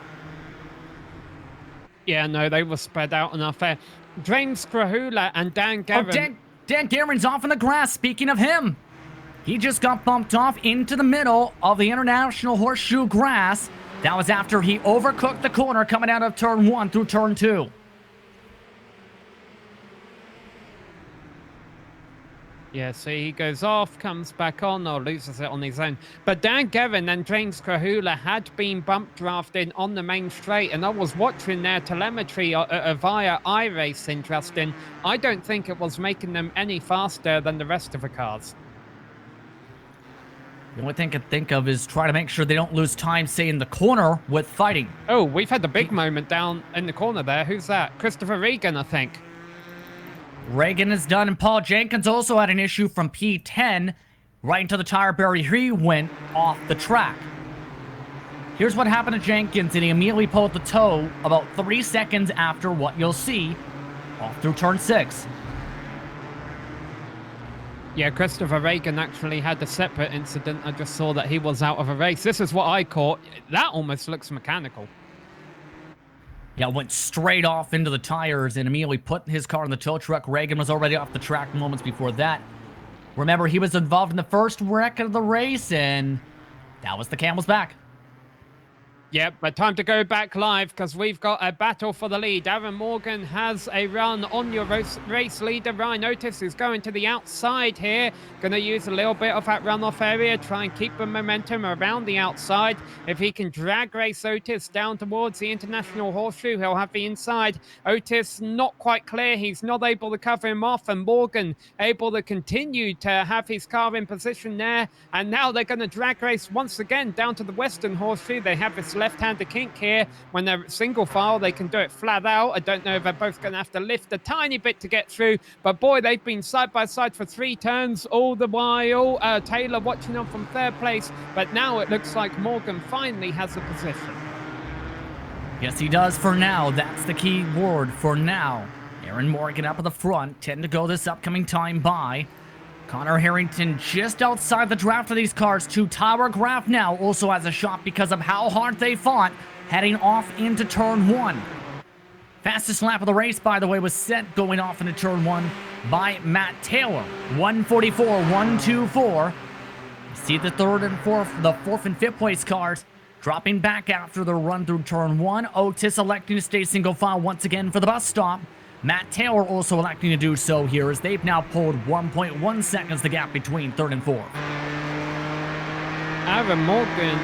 Yeah, no, they were spread out enough there. James Grahula and Dan Guerin. Dan Guerin's off in the grass. Speaking of him, he just got bumped off into the middle of the International Horseshoe grass. That was after he overcooked the corner coming out of turn 1 through turn 2. Yeah, so he goes off, comes back on, or loses it on his own. But Dan Guerin and James Krahula had been bump drafted on the main straight, and I was watching their telemetry via iRacing, Justin. I don't think it was making them any faster than the rest of the cars. The only thing I can think of is trying to make sure they don't lose time, say, in the corner with fighting. Oh, we've had the big moment down in the corner there. Who's that? Christopher Regan, I think. Reagan is done, and Paul Jenkins also had an issue from P10 right into the tire barrier. He went off the track. Here's what happened to Jenkins, and he immediately pulled the toe about 3 seconds after what you'll see off through turn 6. Yeah, Christopher Reagan actually had a separate incident. I just saw that he was out of a race. This is what I caught. That almost looks mechanical. Yeah, went straight off into the tires and immediately put his car in the tow truck. Reagan was already off the track moments before that. Remember, he was involved in the first wreck of the race, and that was the camel's back. Yep, but time to go back live because we've got a battle for the lead. Aaron Morgan has a run on your race leader. Ryan Otis is going to the outside here. Going to use a little bit of that runoff area, try and keep the momentum around the outside. If he can drag race Otis down towards the International Horseshoe, he'll have the inside. Otis not quite clear. He's not able to cover him off, and Morgan able to continue to have his car in position there. And now they're going to drag race once again down to the Western Horseshoe. They have this left-hander kink here. When they're single file, they can do it flat out. I don't know if they're both going to have to lift a tiny bit to get through, but boy, they've been side by side for 3 turns all the while. Taylor watching on from 3rd place, but now it looks like Morgan finally has the position. Yes, he does for now. That's the key word, for now. Aaron Morgan up at the front, 10 to go this upcoming time by. Connor Harrington just outside the draft of these cars. To Tyler Graff now also has a shot because of how hard they fought heading off into turn 1. Fastest lap of the race, by the way, was set going off into turn 1 by Matt Taylor. 144.124. See the 3rd and 4th, the 4th and 5th place cars dropping back after their run through turn 1. Otis electing to stay single file once again for the bus stop. Matt Taylor also electing to do so here as they've now pulled 1.1 seconds the gap between 3rd and 4th. Aaron Morgan,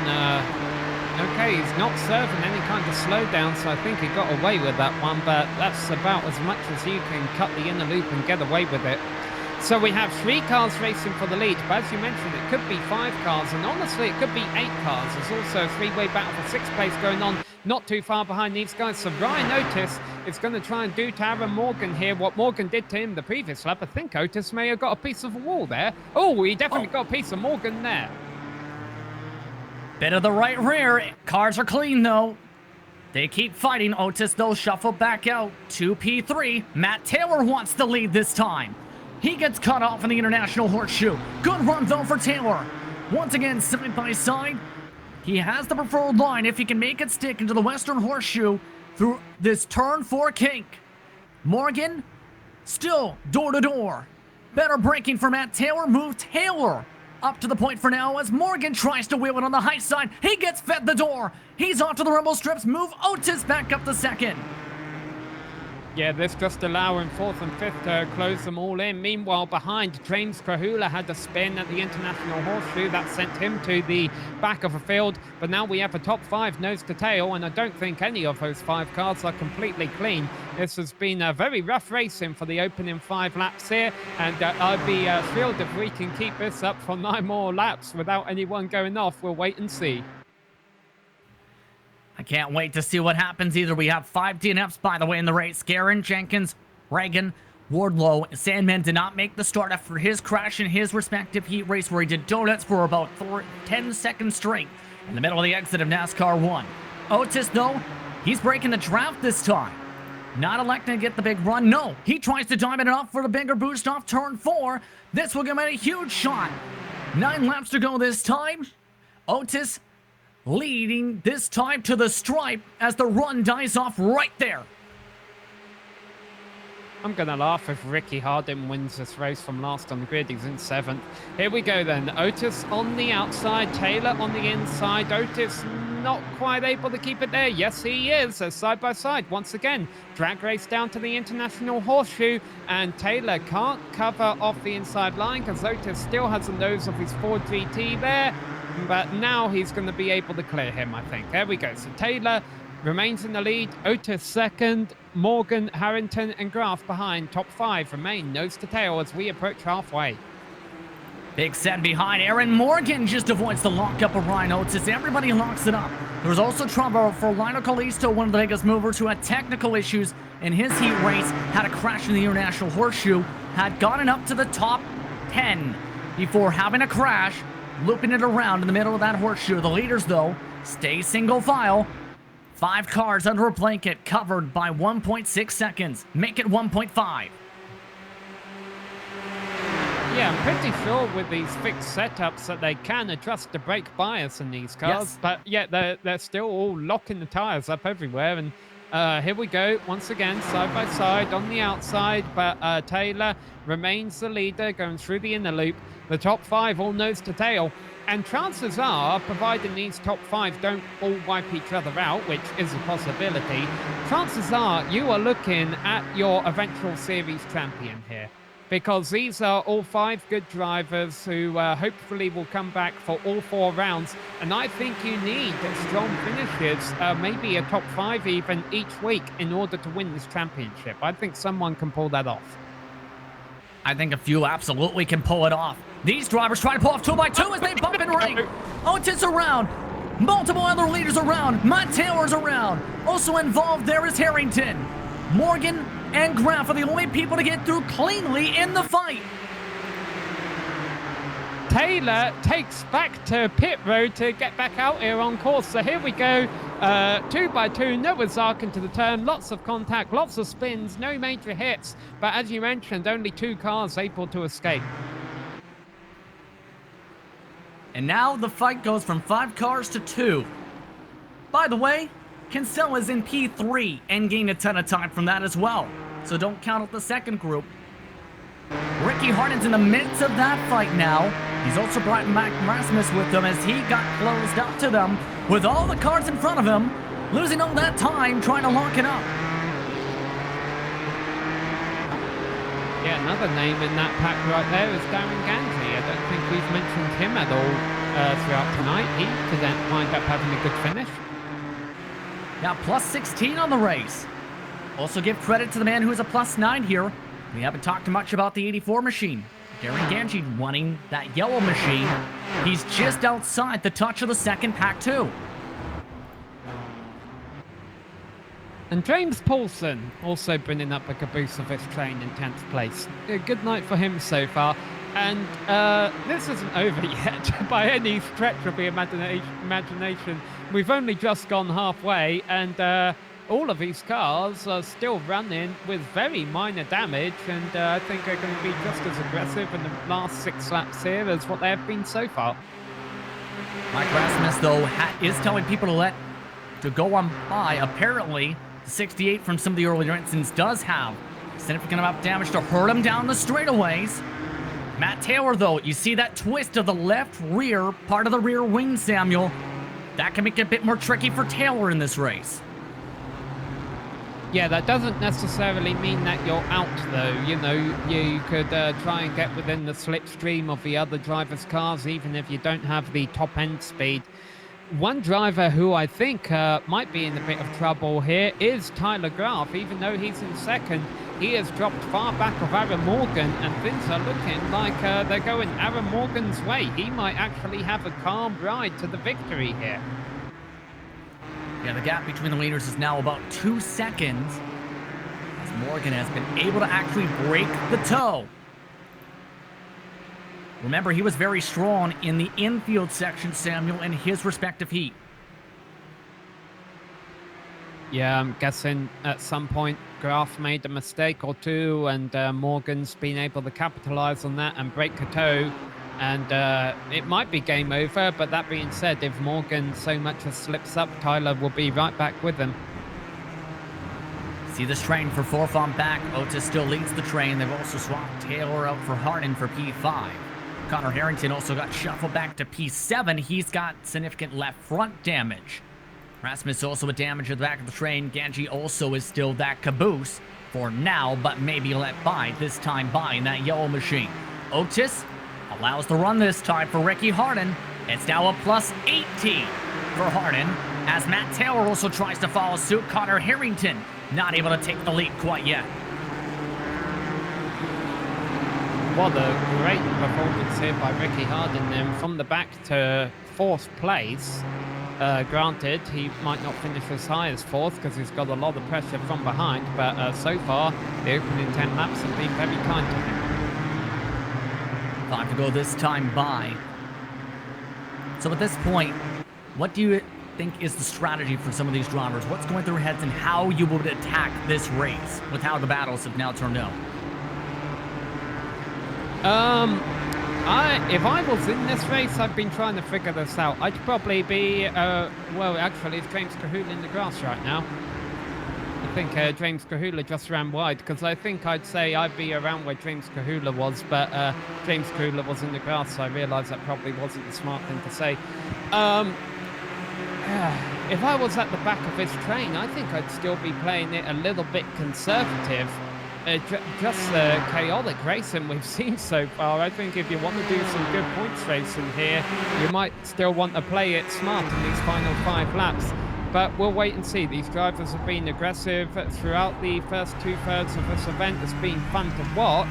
okay, he's not serving any kind of slowdown, so I think he got away with that one, but that's about as much as you can cut the inner loop and get away with it. So we have 3 cars racing for the lead, but as you mentioned, it could be 5 cars, and honestly, it could be 8 cars. There's also a 3-way battle for 6th place going on, not too far behind these guys. So Ryan Otis is going to try and do to Aaron Morgan here what Morgan did to him the previous lap. I think Otis may have got a piece of a wall there. Oh, he definitely got a piece of Morgan there. Bit of the right rear. Cars are clean, though. They keep fighting. Otis, though, shuffle back out to P3. Matt Taylor wants the lead this time. He gets cut off in the International Horseshoe. Good run, though, for Taylor. Once again, side by side. He has the preferred line if he can make it stick into the Western Horseshoe through this turn 4 kink. Morgan, still door to door. Better braking for Matt Taylor. Move Taylor up to the point for now as Morgan tries to wheel it on the high side. He gets fed the door. He's off to the rumble strips. Move Otis back up to 2nd. Yeah, this just allowing 4th and 5th to close them all in. Meanwhile, behind, James Krahula had a spin at the International Horseshoe. That sent him to the back of the field. But now we have a top 5 nose to tail, and I don't think any of those 5 cars are completely clean. This has been a very rough racing for the opening 5 laps here, and I'd be thrilled if we can keep this up for 9 more laps without anyone going off. We'll wait and see. I can't wait to see what happens either. We have 5 DNFs, by the way, in the race. Guerin, Jenkins, Reagan, Wardlow. Sandman did not make the start after his crash in his respective heat race where he did donuts for about 10 seconds straight in the middle of the exit of NASCAR 1. Otis, though, he's breaking the draft this time. Not electing to get the big run. No, he tries to diamond it off for the bigger boost off turn 4. This will give him a huge shot. 9 laps to go this time. Otis leading this time to the stripe as the run dies off right there. I'm going to laugh if Ricky Hardin wins this race from last on the grid. He's in 7th. Here we go then. Otis on the outside, Taylor on the inside. Otis not quite able to keep it there. Yes, he is. So side by side once again. Drag race down to the International Horseshoe, and Taylor can't cover off the inside line because Otis still has the nose of his Ford GT there. But now he's going to be able to clear him, I think. There we go. So Taylor remains in the lead. Otis second. Morgan, Harrington, and Graf behind. Top 5 remain nose to tail as we approach halfway. Big set behind. Aaron Morgan just avoids the lockup of Ryan Otis. Everybody locks it up. There was also trouble for Lionel Kalisto, one of the biggest movers who had technical issues in his heat race, had a crash in the International Horseshoe, had gotten up to the top 10 before having a crash, looping it around in the middle of that horseshoe. The leaders, though, stay single file. 5 cars under a blanket, covered by 1.6 seconds. Make it 1.5. Yeah, I'm pretty sure with these fixed setups that they can adjust the brake bias in these cars. Yes. But yeah, they're still all locking the tires up everywhere. And here we go, once again, side by side on the outside. But Taylor remains the leader, going through the inner loop. The top 5 all nose to tail. And chances are, providing these top 5 don't all wipe each other out, which is a possibility, chances are you are looking at your eventual series champion here. Because these are all 5 good drivers who hopefully will come back for all 4 rounds. And I think you need strong finishes, maybe a top 5 even each week in order to win this championship. I think someone can pull that off. I think a few absolutely can pull it off. These drivers try to pull off 2x2 as they bump and ring. Otis around. Multiple other leaders around. Matt Taylor's around. Also involved there is Harrington. Morgan and Graf are the only people to get through cleanly in the fight. Taylor takes back to pit road to get back out here on course. So here we go. 2x2, Noah's Ark into the turn, lots of contact, lots of spins, no major hits. But as you mentioned, only 2 cars able to escape. And now the fight goes from 5 cars to 2. By the way, Kinsella's in P3 and gained a ton of time from that as well. So don't count out the second group. Ricky Hardin's in the midst of that fight now. He's also brought Mac Rasmus with him as he got closed up to them with all the cars in front of him, losing all that time trying to lock it up. Yeah, another name in that pack right there is Darren Ganji. I don't think we've mentioned him at all throughout tonight. He could wind up having a good finish. Now plus 16 on the race. Also give credit to the man who is a plus 9 here. We haven't talked much about the 84 machine. Darren Ganji wanting that yellow machine. He's just outside the touch of the second pack too. And James Paulson also bringing up a caboose of his train in 10th place. A good night for him so far. And this isn't over yet by any stretch of the imagination. We've only just gone halfway, and all of these cars are still running with very minor damage, and I think they're going to be just as aggressive in the last 6 laps here as what they have been so far. Mike Rasmus, though, is telling people to go on by. Apparently, the 68 from some of the earlier incidents does have significant amount of damage to hurt him down the straightaways. Matt Taylor, though, you see that twist of the left rear, part of the rear wing, Samuel. That can make it a bit more tricky for Taylor in this race. Yeah, that doesn't necessarily mean that you're out, though. You know, you could try and get within the slipstream of the other drivers' cars, even if you don't have the top-end speed. One driver who I think might be in a bit of trouble here is Tyler Graf. Even though he's in second, he has dropped far back of Aaron Morgan, and things are looking like they're going Aaron Morgan's way. He might actually have a calm ride to the victory here. Yeah, the gap between the leaders is now about 2 seconds, as Morgan has been able to actually break the toe. Remember, he was very strong in the infield section, Samuel, in his respective heat. Yeah, I'm guessing at some point Graf made a mistake or two, and Morgan's been able to capitalize on that and break a toe. And it might be game over, but that being said, if Morgan so much as slips up, Tyler will be right back with him. See this train for fourth on back. Otis still leads the train. They've also swapped Taylor out for Harden for P5. Connor Harrington also got shuffled back to P7. He's got significant left front damage. Rasmus also with damage at the back of the train. Ganji also is still that caboose for now, but maybe let by this time by in that yellow machine. Otis allows the run this time for Ricky Harden. It's now a plus 18 for Harden, as Matt Taylor also tries to follow suit. Connor Harrington not able to take the lead quite yet. What a great performance here by Ricky Harden, then from the back to fourth place. Granted, he might not finish as high as fourth because he's got a lot of pressure from behind, but so far, the opening 10 laps have been very kind to him. 5 to go this time by. So at this point, what do you think is the strategy for some of these drivers? What's going through their heads and how you would attack this race with how the battles have now turned out? If I was in this race, I've been trying to figure this out. I'd probably be, well, actually, it's James Kahula in the grass right now. I think James Kahula just ran wide, because I think I'd say I'd be around where James Kahula was, but James Kahula was in the grass, so I realised that probably wasn't the smart thing to say. If I was at the back of this train, I think I'd still be playing it a little bit conservative. Just the chaotic racing we've seen so far. I think if you want to do some good points racing here, you might still want to play it smart in these final 5 laps. But we'll wait and see. These drivers have been aggressive throughout the first 2/3 of this event. It's been fun to watch.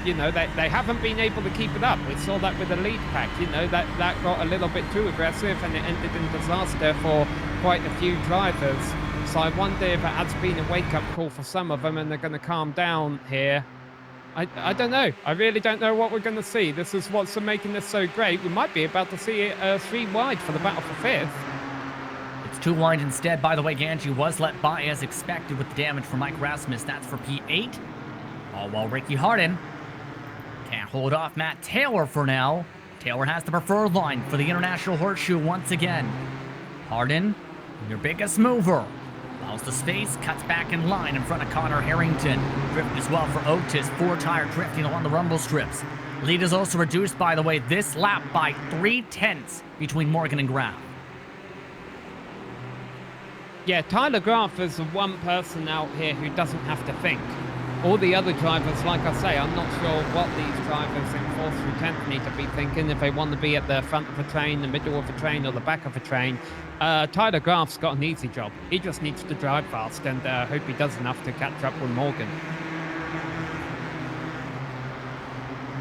You know, they haven't been able to keep it up. We saw that with the lead pack. You know, that got a little bit too aggressive and it ended in disaster for quite a few drivers. So I wonder if it has been a wake-up call for some of them and they're going to calm down here. I don't know. I really don't know what we're going to see. This is what's making this so great. We might be about to see it 3 wide for the battle for 5th. It's 2 wide instead. By the way, Ganji was let by as expected with the damage from Mike Rasmus. That's for P8. All while Ricky Harden can't hold off Matt Taylor for now. Taylor has the preferred line for the International Horseshoe once again. Harden, your biggest mover. Allows the space, cuts back in line in front of Connor Harrington. Drift as well for Otis, 4-tire drifting along the rumble strips. Lead is also reduced, by the way, this lap by 3/10 between Morgan and Graf. Yeah, Tyler Graf is the one person out here who doesn't have to think. All the other drivers, like I say, I'm not sure what these drivers in 4th through 10th need to be thinking, if they want to be at the front of a train, the middle of a train, or the back of a train. Tyler Graf's got an easy job. He just needs to drive fast and hope he does enough to catch up with Morgan.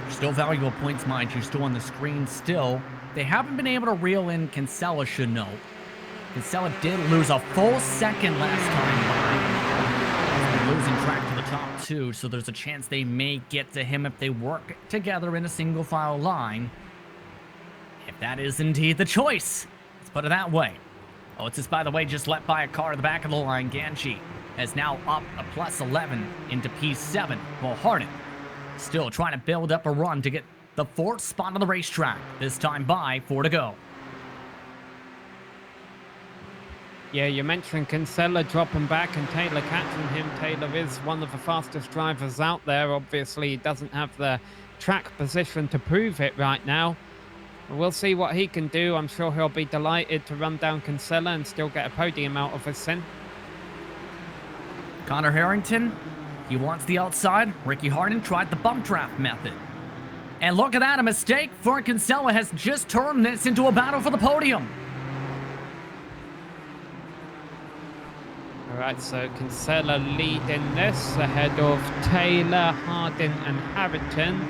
Still valuable points, mind you, still on the screen still. They haven't been able to reel in Kinsella, should know. Kinsella did lose a full second last time by. Losing track to the top 2, so there's a chance they may get to him if they work together in a single file line. If that is indeed the choice. Let's put it that way. Otis, by the way, just let by a car at the back of the line. Ganji has now up a plus 11 into P7. While Harden still trying to build up a run to get the 4th spot on the racetrack. This time by 4 to go. Yeah, you mentioned Kinsella dropping back and Taylor catching him. Taylor is one of the fastest drivers out there. Obviously, he doesn't have the track position to prove it right now. We'll see what he can do. I'm sure he'll be delighted to run down Kinsella and still get a podium out of his sin. Connor Harrington, he wants the outside. Ricky Harden tried the bump draft method. And look at that, a mistake for Kinsella has just turned this into a battle for the podium. All right, so Kinsella leading this ahead of Taylor, Harden and Harrington.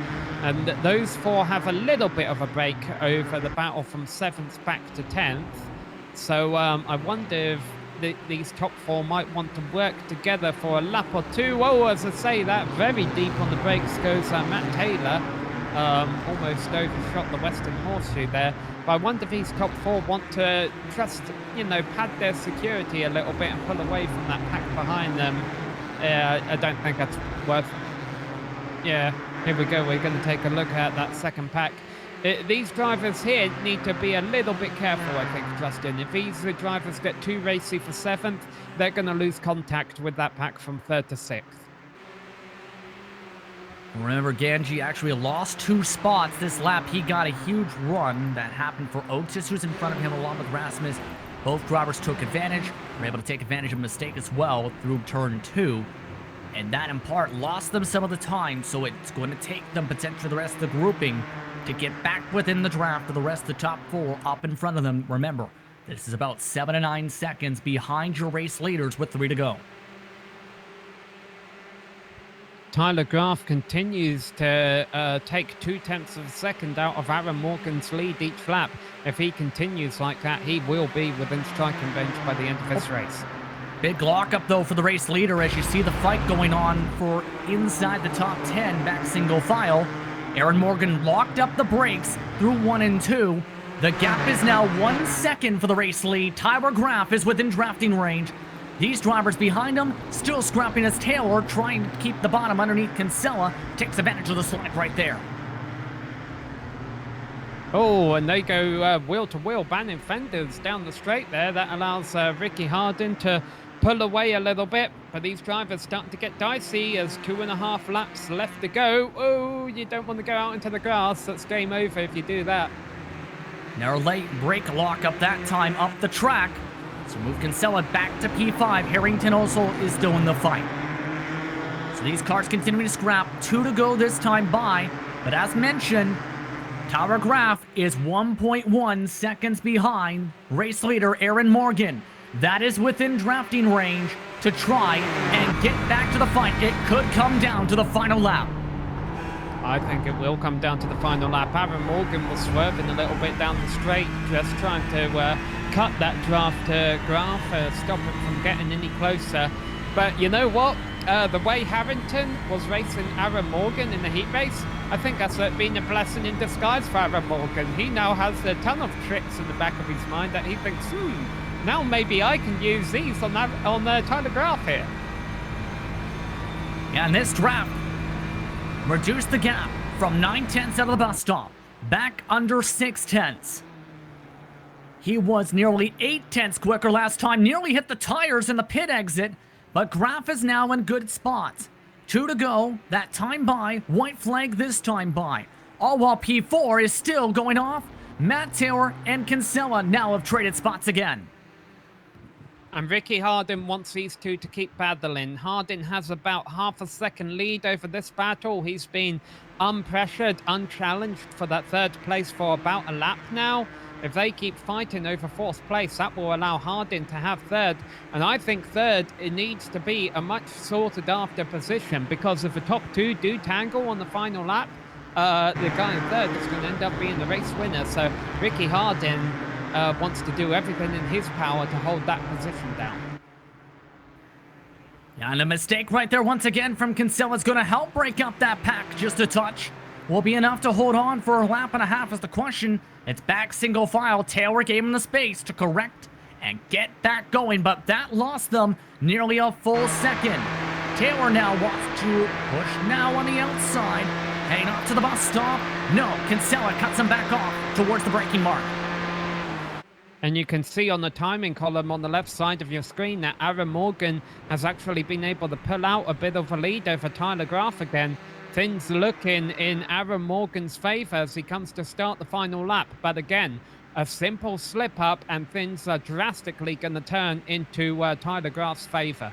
And those 4 have a little bit of a break over the battle from 7th back to 10th. So I wonder if these top 4 might want to work together for a lap or 2. Oh, as I say that, very deep on the brakes goes Matt Taylor. Almost overshot the Western Horseshoe there. But I wonder if these top 4 want to just, you know, pad their security a little bit and pull away from that pack behind them. I don't think that's worth. Yeah, here we go. We're going to take a look at that second pack. These drivers here need to be a little bit careful, I think, Justin. If these drivers get too racy for 7th, they're going to lose contact with that pack from 3rd to 6th. Remember, Ganji actually lost 2 spots this lap. He got a huge run that happened for Otis, who's in front of him, along with Rasmus. Both drivers took advantage, were able to take advantage of a mistake as well through turn 2. And that, in part, lost them some of the time, so it's going to take them potentially the rest of the grouping to get back within the draft of the rest of the top 4 up in front of them. Remember, this is about 7 to 9 seconds behind your race leaders with 3 to go. Tyler Graf continues to take 0.2 of a second out of Aaron Morgan's lead each lap. If he continues like that, he will be within striking range by the end of this race. Big lockup, though, for the race leader as you see the fight going on for inside the top 10, back single file. Aaron Morgan locked up the brakes through 1 and 2. The gap is now 1 second for the race lead. Tyler Graf is within drafting range. These drivers behind him still scrapping as Taylor, trying to keep the bottom underneath Kinsella. Takes advantage of the slide right there. Oh, and they go wheel-to-wheel, banning fenders down the straight there. That allows Ricky Hardin to pull away a little bit, but these drivers starting to get dicey as 2.5 laps left to go. Oh, you don't want to go out into the grass. That's game over if you do that. Now late brake lockup that time up the track. So move Kinsella back to P5. Harrington also is still in the fight. So these cars continuing to scrap. 2 to go this time by. But as mentioned, Tyler Graf is 1.1 seconds behind race leader Aaron Morgan. That is within drafting range to try and get back to the fight. It could come down to the final lap. I think it will come down to the final lap. Aaron Morgan was swerving a little bit down the straight, just trying to cut that draft to Graf, stop it from getting any closer. But you know what? The way Harrington was racing Aaron Morgan in the heat race, I think that's been a blessing in disguise for Aaron Morgan. He now has a ton of tricks in the back of his mind that he thinks, now maybe I can use these on Tyler Graf here. Yeah, and this draft reduced the gap from 9/10 out of the bus stop, back under 6/10. He was nearly 8/10 quicker last time, nearly hit the tires in the pit exit, but Graf is now in good spots. 2 to go, that time by, white flag this time by. All while P4 is still going off. Matt Taylor and Kinsella now have traded spots again. And Ricky Hardin wants these two to keep battling. Hardin has about half a second lead over this battle. He's been unpressured, unchallenged for that 3rd place for about a lap now. If they keep fighting over 4th place, that will allow Hardin to have 3rd. And I think 3rd, it needs to be a much sorted after position, because if the top 2 do tangle on the final lap, the guy in 3rd is going to end up being the race winner. So Ricky Hardin wants to do everything in his power to hold that position down. Yeah, and a mistake right there once again from Kinsella is going to help break up that pack just a touch. Will be enough to hold on for a lap and a half is the question. It's back single file. Taylor gave him the space to correct and get back going, but that lost them nearly a full second. Taylor now wants to push now on the outside, heading off to the bus stop. No, Kinsella cuts him back off towards the braking mark. And you can see on the timing column on the left side of your screen that Aaron Morgan has actually been able to pull out a bit of a lead over Tyler Graf again. Things looking in Aaron Morgan's favor as he comes to start the final lap. But again, a simple slip up and things are drastically going to turn into Tyler Graf's favor.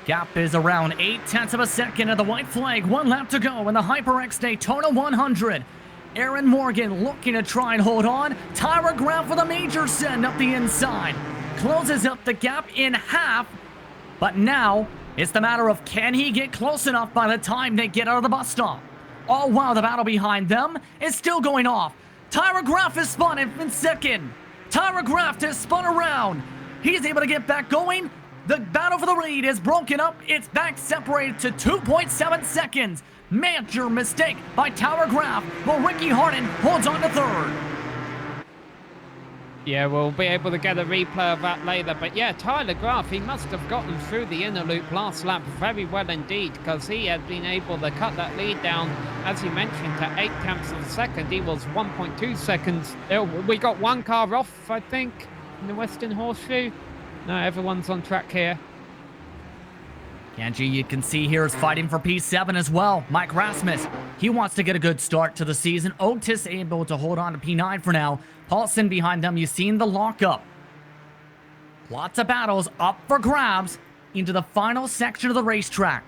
Gap is around 0.8 of a second at the white flag. 1 lap to go in the HyperX Daytona 100. Aaron Morgan looking to try and hold on. Tyler Graf with a major send up the inside. Closes up the gap in half. But now, it's the matter of can he get close enough by the time they get out of the bus stop. All while the battle behind them is still going off. Tyler Graf is spun in second. Tyler Graf has spun around. He's able to get back going. The battle for the lead is broken up. It's back separated to 2.7 seconds. Major mistake by Tyler Graf, while Ricky Hardin holds on to 3rd. Yeah, we'll be able to get a replay of that later. But yeah, Tyler Graf, he must have gotten through the inner loop last lap very well indeed, because he had been able to cut that lead down, as you mentioned, to 8 tenths of a second. He was 1.2 seconds. We got one car off, I think, in the Western Horseshoe. No, everyone's on track here. Genji, you can see here, is fighting for P7 as well. Mike Rasmus, he wants to get a good start to the season. Otis able to hold on to P9 for now. Paulson behind them, you've seen the lockup. Lots of battles up for grabs into the final section of the racetrack.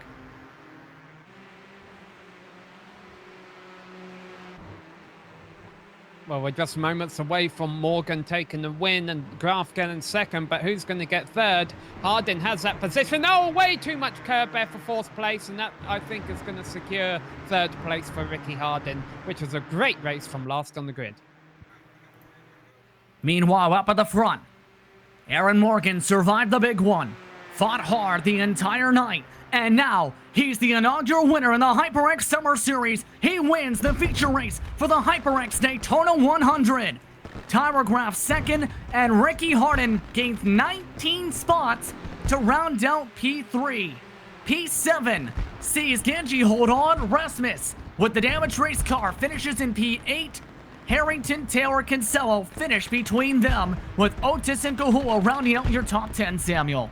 Well, we're just moments away from Morgan taking the win and Graf getting second, but who's going to get third? Hardin has that position. Oh, way too much curb there for fourth place, and that, I think, is going to secure third place for Ricky Hardin, which was a great race from last on the grid. Meanwhile, up at the front, Aaron Morgan survived the big one, fought hard the entire night, and now he's the inaugural winner in the HyperX Summer Series. He wins the feature race for the HyperX Daytona 100. Tyler Graf second, and Ricky Hardin gains 19 spots to round out P3. P7 sees Genji hold on. Rasmus, with the damaged race car, finishes in P8. Harrington, Taylor, Kinsella finish between them, with Otis and Kahua rounding out your top 10, Samuel.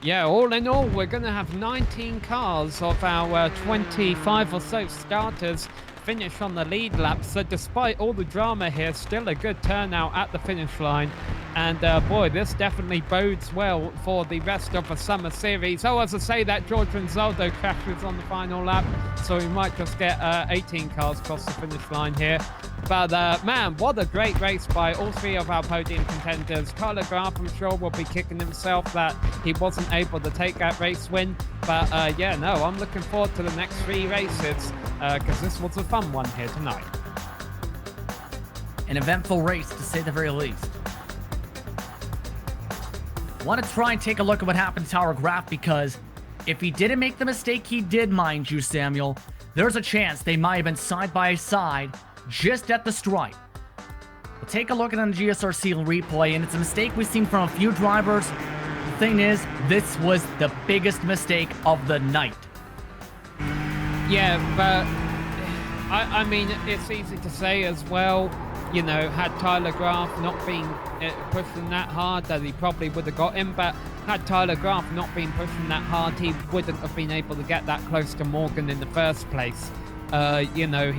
Yeah, all in all, we're going to have 19 cars of our 25 or so starters finish on the lead lap. So despite all the drama here, still a good turnout at the finish line. And boy, this definitely bodes well for the rest of the summer series. Oh, as I say, that George Ronzaldo crashes on the final lap, so we might just get 18 cars across the finish line here. But man, what a great race by all three of our podium contenders. Tyler Graf, I'm sure, will be kicking himself that he wasn't able to take that race win. But yeah, no, I'm looking forward to the next three races, because this was a fun one here tonight. An eventful race, to say the very least. Want to try and take a look at what happened to Tyler Graf, because if he didn't make the mistake he did, mind you, Samuel, there's a chance they might have been side by side just at the stripe. We'll take a look at it on the GSRC replay, and it's a mistake we've seen from a few drivers. The thing is, this was the biggest mistake of the night. Yeah, but I mean, it's easy to say as well. You know, had Tyler Graf not been pushing that hard, that he probably would have got him. But had Tyler Graf not been pushing that hard, he wouldn't have been able to get that close to Morgan in the first place. You know,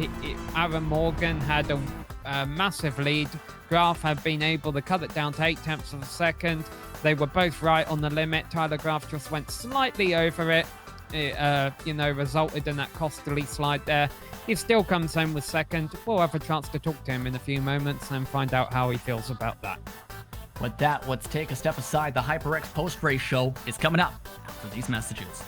Aaron Morgan had a massive lead. Graf had been able to cut it down to 8 tenths of a second. They were both right on the limit. Tyler Graf just went slightly over it. It, you know, resulted in that costly slide there. He still comes home with second. We'll have a chance to talk to him in a few moments and find out how he feels about that. With that, let's take a step aside. The HyperX post-race show is coming up after these messages.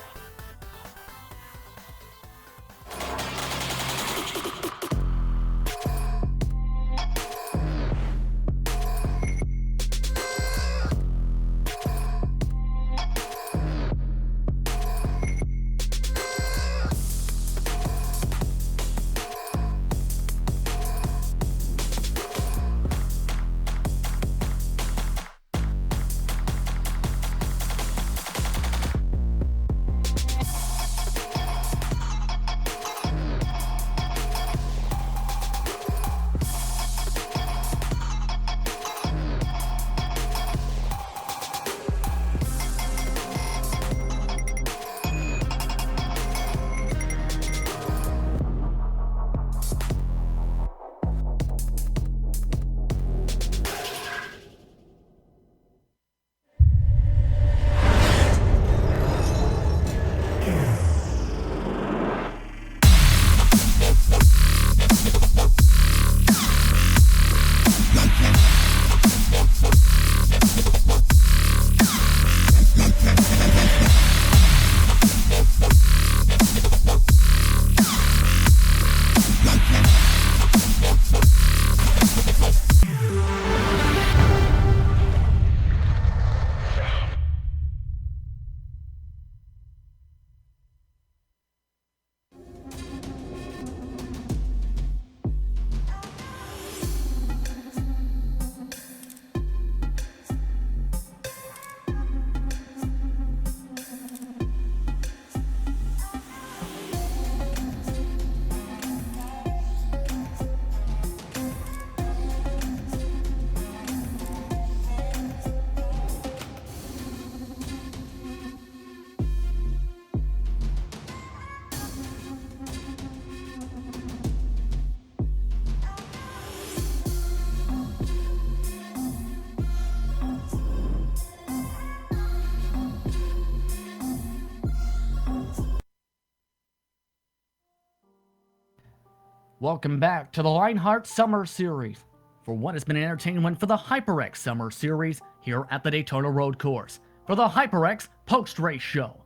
Welcome back to the Lionheart Summer Series for what has been an entertaining one for the HyperX Summer Series here at the Daytona Road Course for the HyperX Post-Race Show.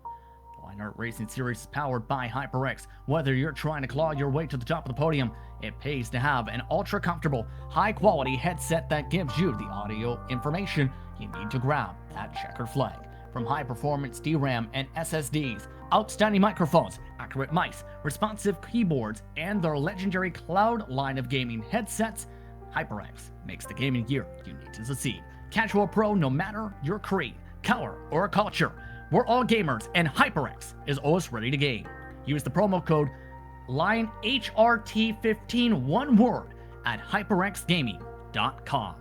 The Lionheart Racing Series is powered by HyperX. Whether you're trying to claw your way to the top of the podium, it pays to have an ultra-comfortable, high-quality headset that gives you the audio information you need to grab that checkered flag. From high-performance DRAM and SSDs, outstanding microphones, accurate mice, responsive keyboards, and their legendary cloud line of gaming headsets, HyperX makes the gaming gear you need to succeed. Casual pro, no matter your creed, color, or culture, we're all gamers, and HyperX is always ready to game. Use the promo code LionHRT15, one word, at HyperXGaming.com.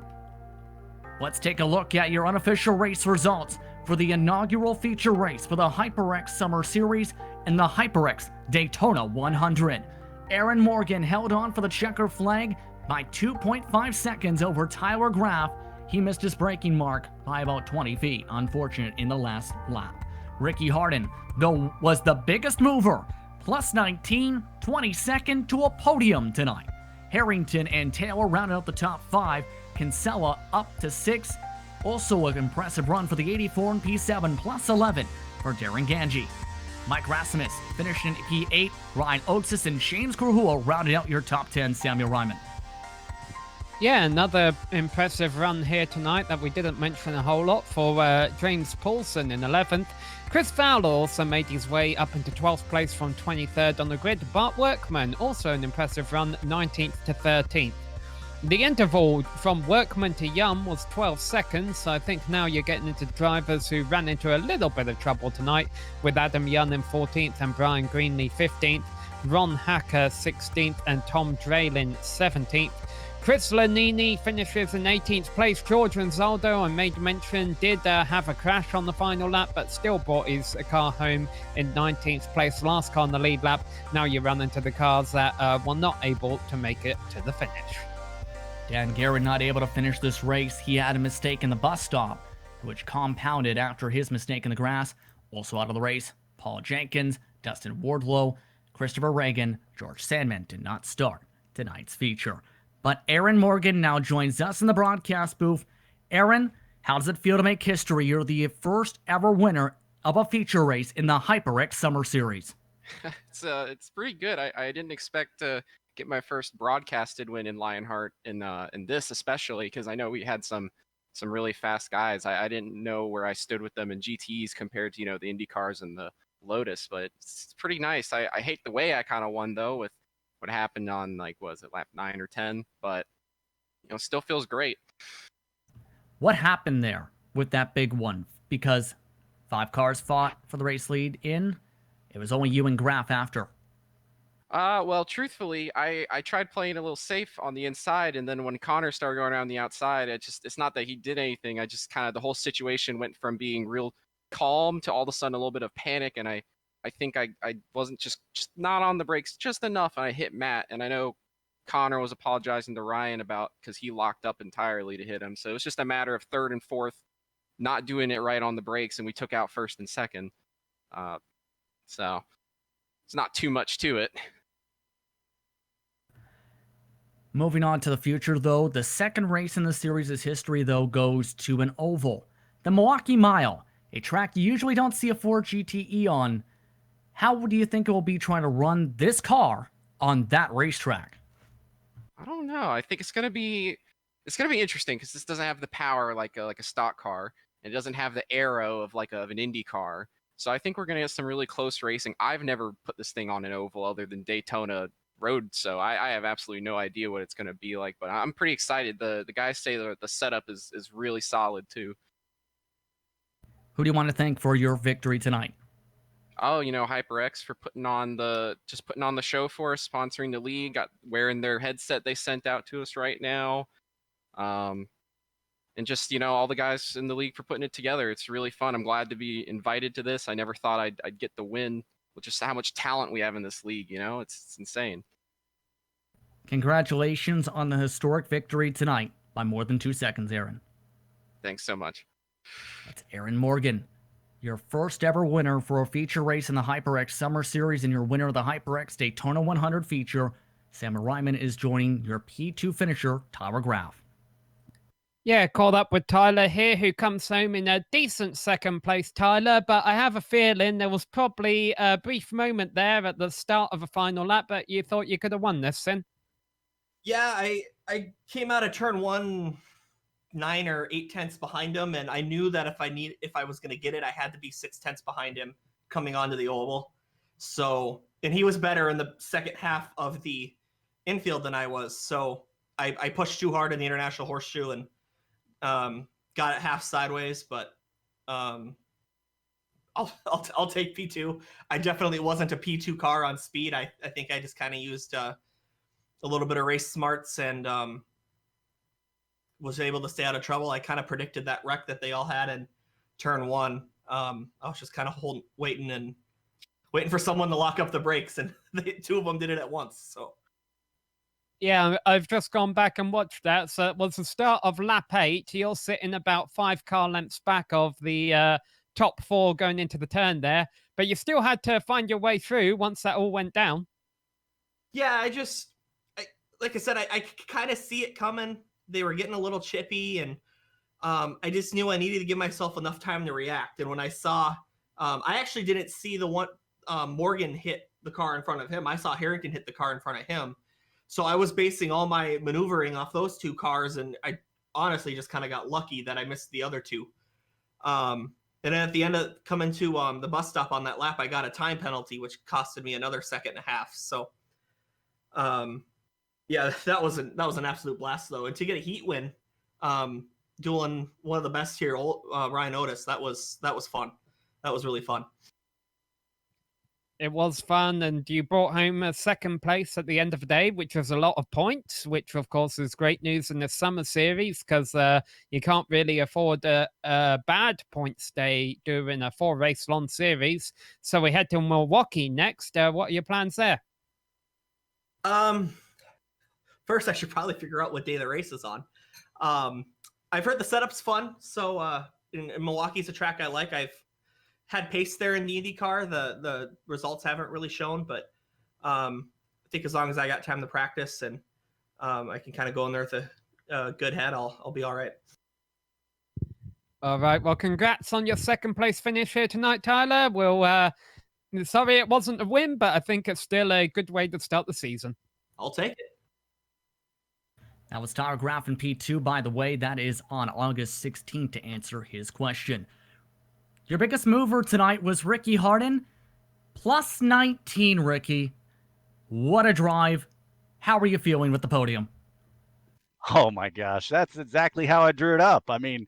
Let's take a look at your unofficial race results for the inaugural feature race for the HyperX Summer Series and the HyperX Daytona 100. Aaron Morgan held on for the checker flag by 2.5 seconds over Tyler Graff. He missed his braking mark by about 20 feet, unfortunate in the last lap. Ricky Harden, though, was the biggest mover, plus 19, 22nd to a podium tonight. Harrington and Taylor rounded out the top 5, Kinsella up to 6. Also an impressive run for the 84 and P7, plus 11 for Darren Ganji. Mike Rasmus finished in P8. Ryan Oates and James Grahul rounded out your top 10, Samuel Ryman. Yeah, another impressive run here tonight that we didn't mention a whole lot for James Paulson in 11th. Chris Fowler also made his way up into 12th place from 23rd on the grid. Bart Workman, also an impressive run, 19th to 13th. The interval from Workman to Yum was 12 seconds, so I think now you're getting into drivers who ran into a little bit of trouble tonight, with Adam Young in 14th and Brian Greenlee 15th, Ron Hacker 16th and Tom Draylin 17th. Chris Lanini finishes in 18th place. George Ronzaldo, I made mention, did have a crash on the final lap, but still brought his car home in 19th place. Last car on the lead lap. Now you run into the cars that were not able to make it to the finish. Dan Garrett not able to finish this race. He had a mistake in the bus stop, which compounded after his mistake in the grass. Also out of the race, Paul Jenkins, Dustin Wardlow, Christopher Reagan, George Sandman did not start tonight's feature. But Aaron Morgan now joins us in the broadcast booth. Aaron, how does it feel to make history? You're the first ever winner of a feature race in the HyperX Summer Series. It's pretty good. I didn't expect to get my first broadcasted win in Lionheart in this, especially because I know we had some really fast guys. I didn't know where I stood with them in GTs compared to the Indy cars and the Lotus, but it's pretty nice. I hate the way I kind of won though with what happened on was it lap 9 or 10, but still feels great. What happened there with that big one? Because 5 cars fought for the race lead in. It was only you and Graff after. Well, truthfully, I tried playing a little safe on the inside, and then when Connor started going around the outside, it's not that he did anything. I just kind of, the whole situation went from being real calm to all of a sudden a little bit of panic, and I think I wasn't just not on the brakes just enough, and I hit Matt, and I know Connor was apologizing to Ryan about because he locked up entirely to hit him. So it was just a matter of third and fourth not doing it right on the brakes, and we took out first and second. So it's not too much to it. Moving on to the future, though, the second race in the series' history, though, goes to an oval. The Milwaukee Mile, a track you usually don't see a Ford GTE on. How do you think it will be trying to run this car on that racetrack? I don't know. I think it's gonna be interesting because this doesn't have the power like a stock car. And it doesn't have the arrow of an Indy car. So I think we're gonna get some really close racing. I've never put this thing on an oval other than Daytona road, so I have absolutely no idea what it's going to be like, but I'm pretty excited. The guys say that the setup is really solid too. Who do you want to thank for your victory tonight? Oh, HyperX for putting on the show for us, sponsoring the league, wearing their headset they sent out to us right now, and just all the guys in the league for putting it together. It's really fun. I'm glad to be invited to this. I never thought I'd get the win with just how much talent we have in this league. It's insane. Congratulations on the historic victory tonight by more than 2 seconds, Aaron. Thanks so much. That's Aaron Morgan, your first ever winner for a feature race in the HyperX Summer Series and your winner of the HyperX Daytona 100 feature. Sam Ryman is joining your P2 finisher, Tyler Graf. Yeah, caught up with Tyler here, who comes home in a decent second place, Tyler. But I have a feeling there was probably a brief moment there at the start of a final lap, but you thought you could have won this, Sin. Yeah, I came out of turn one 9 or 8 tenths behind him, and I knew that if I was going to get it, I had to be 6 tenths behind him coming onto the oval. So, and he was better in the second half of the infield than I was. So I pushed too hard in the international horseshoe and got it half sideways, but I'll take P2. I definitely wasn't a P2 car on speed. I think I just kind of used a little bit of race smarts and was able to stay out of trouble. I kind of predicted that wreck that they all had in turn one. I was just kind of waiting for someone to lock up the brakes, and two of them did it at once. So. Yeah, I've just gone back and watched that. So it was the start of lap 8. You're sitting about 5 car lengths back of the top 4 going into the turn there. But you still had to find your way through once that all went down. Yeah, like I said, I kind of see it coming. They were getting a little chippy, and I just knew I needed to give myself enough time to react. And when I saw, I actually didn't see the one Morgan hit the car in front of him. I saw Harrington hit the car in front of him. So I was basing all my maneuvering off those two cars, and I honestly just kind of got lucky that I missed the other two. And then at the end of coming to the bus stop on that lap, I got a time penalty, which costed me another second and a half. So, yeah, that was an absolute blast though. And to get a heat win, doing one of the best here, Ryan Otis, that was fun. That was really fun. It was fun, and you brought home a second place at the end of the day, which was a lot of points, which of course is great news in the summer series because you can't really afford a bad points day during a 4-race long series. So we head to Milwaukee next. What are your plans there? First, I should probably figure out what day the race is on. I've heard the setup's fun, so in Milwaukee's a track I like. I've had pace there in the IndyCar. The results haven't really shown, but I think as long as I got time to practice and I can kind of go in there with a good head, I'll be all right. All right. Well, congrats on your second place finish here tonight, Tyler. Well, sorry it wasn't a win, but I think it's still a good way to start the season. I'll take it. That was Tyler Graf in P2. By the way, that is on August 16th to answer his question. Your biggest mover tonight was Ricky Harden. Plus 19, Ricky. What a drive. How are you feeling with the podium? Oh my gosh, that's exactly how I drew it up. I mean,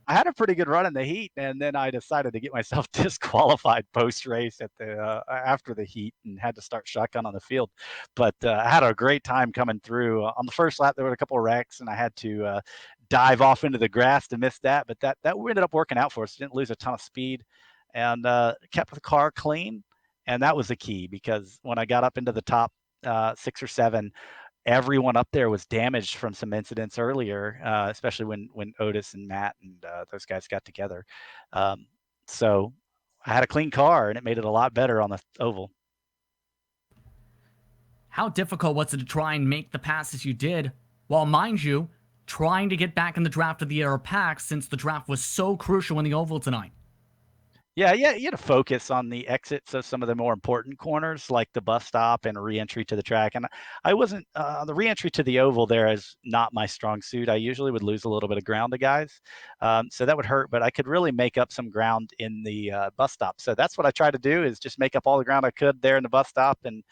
I had a pretty good run in the heat, and then I decided to get myself disqualified post-race at the after the heat, and had to start shotgun on the field. But I had a great time coming through. On the first lap, there were a couple of wrecks, and I had to dive off into the grass to miss that. But that ended up working out for us. Didn't lose a ton of speed, and kept the car clean. And that was the key, because when I got up into the top 6 or 7, everyone up there was damaged from some incidents earlier, especially when Otis and Matt and those guys got together. So I had a clean car, and it made it a lot better on the oval. How difficult was it to try and make the passes you did, while, mind you, trying to get back in the draft of the year pack, since the draft was so crucial in the oval tonight? Yeah, you had to focus on the exits of some of the more important corners, like the bus stop and re-entry to the track. And I wasn't the re-entry to the oval there is not my strong suit. I usually would lose a little bit of ground to guys, so that would hurt. But I could really make up some ground in the bus stop. So that's what I tried to do, is just make up all the ground I could there in the bus stop, and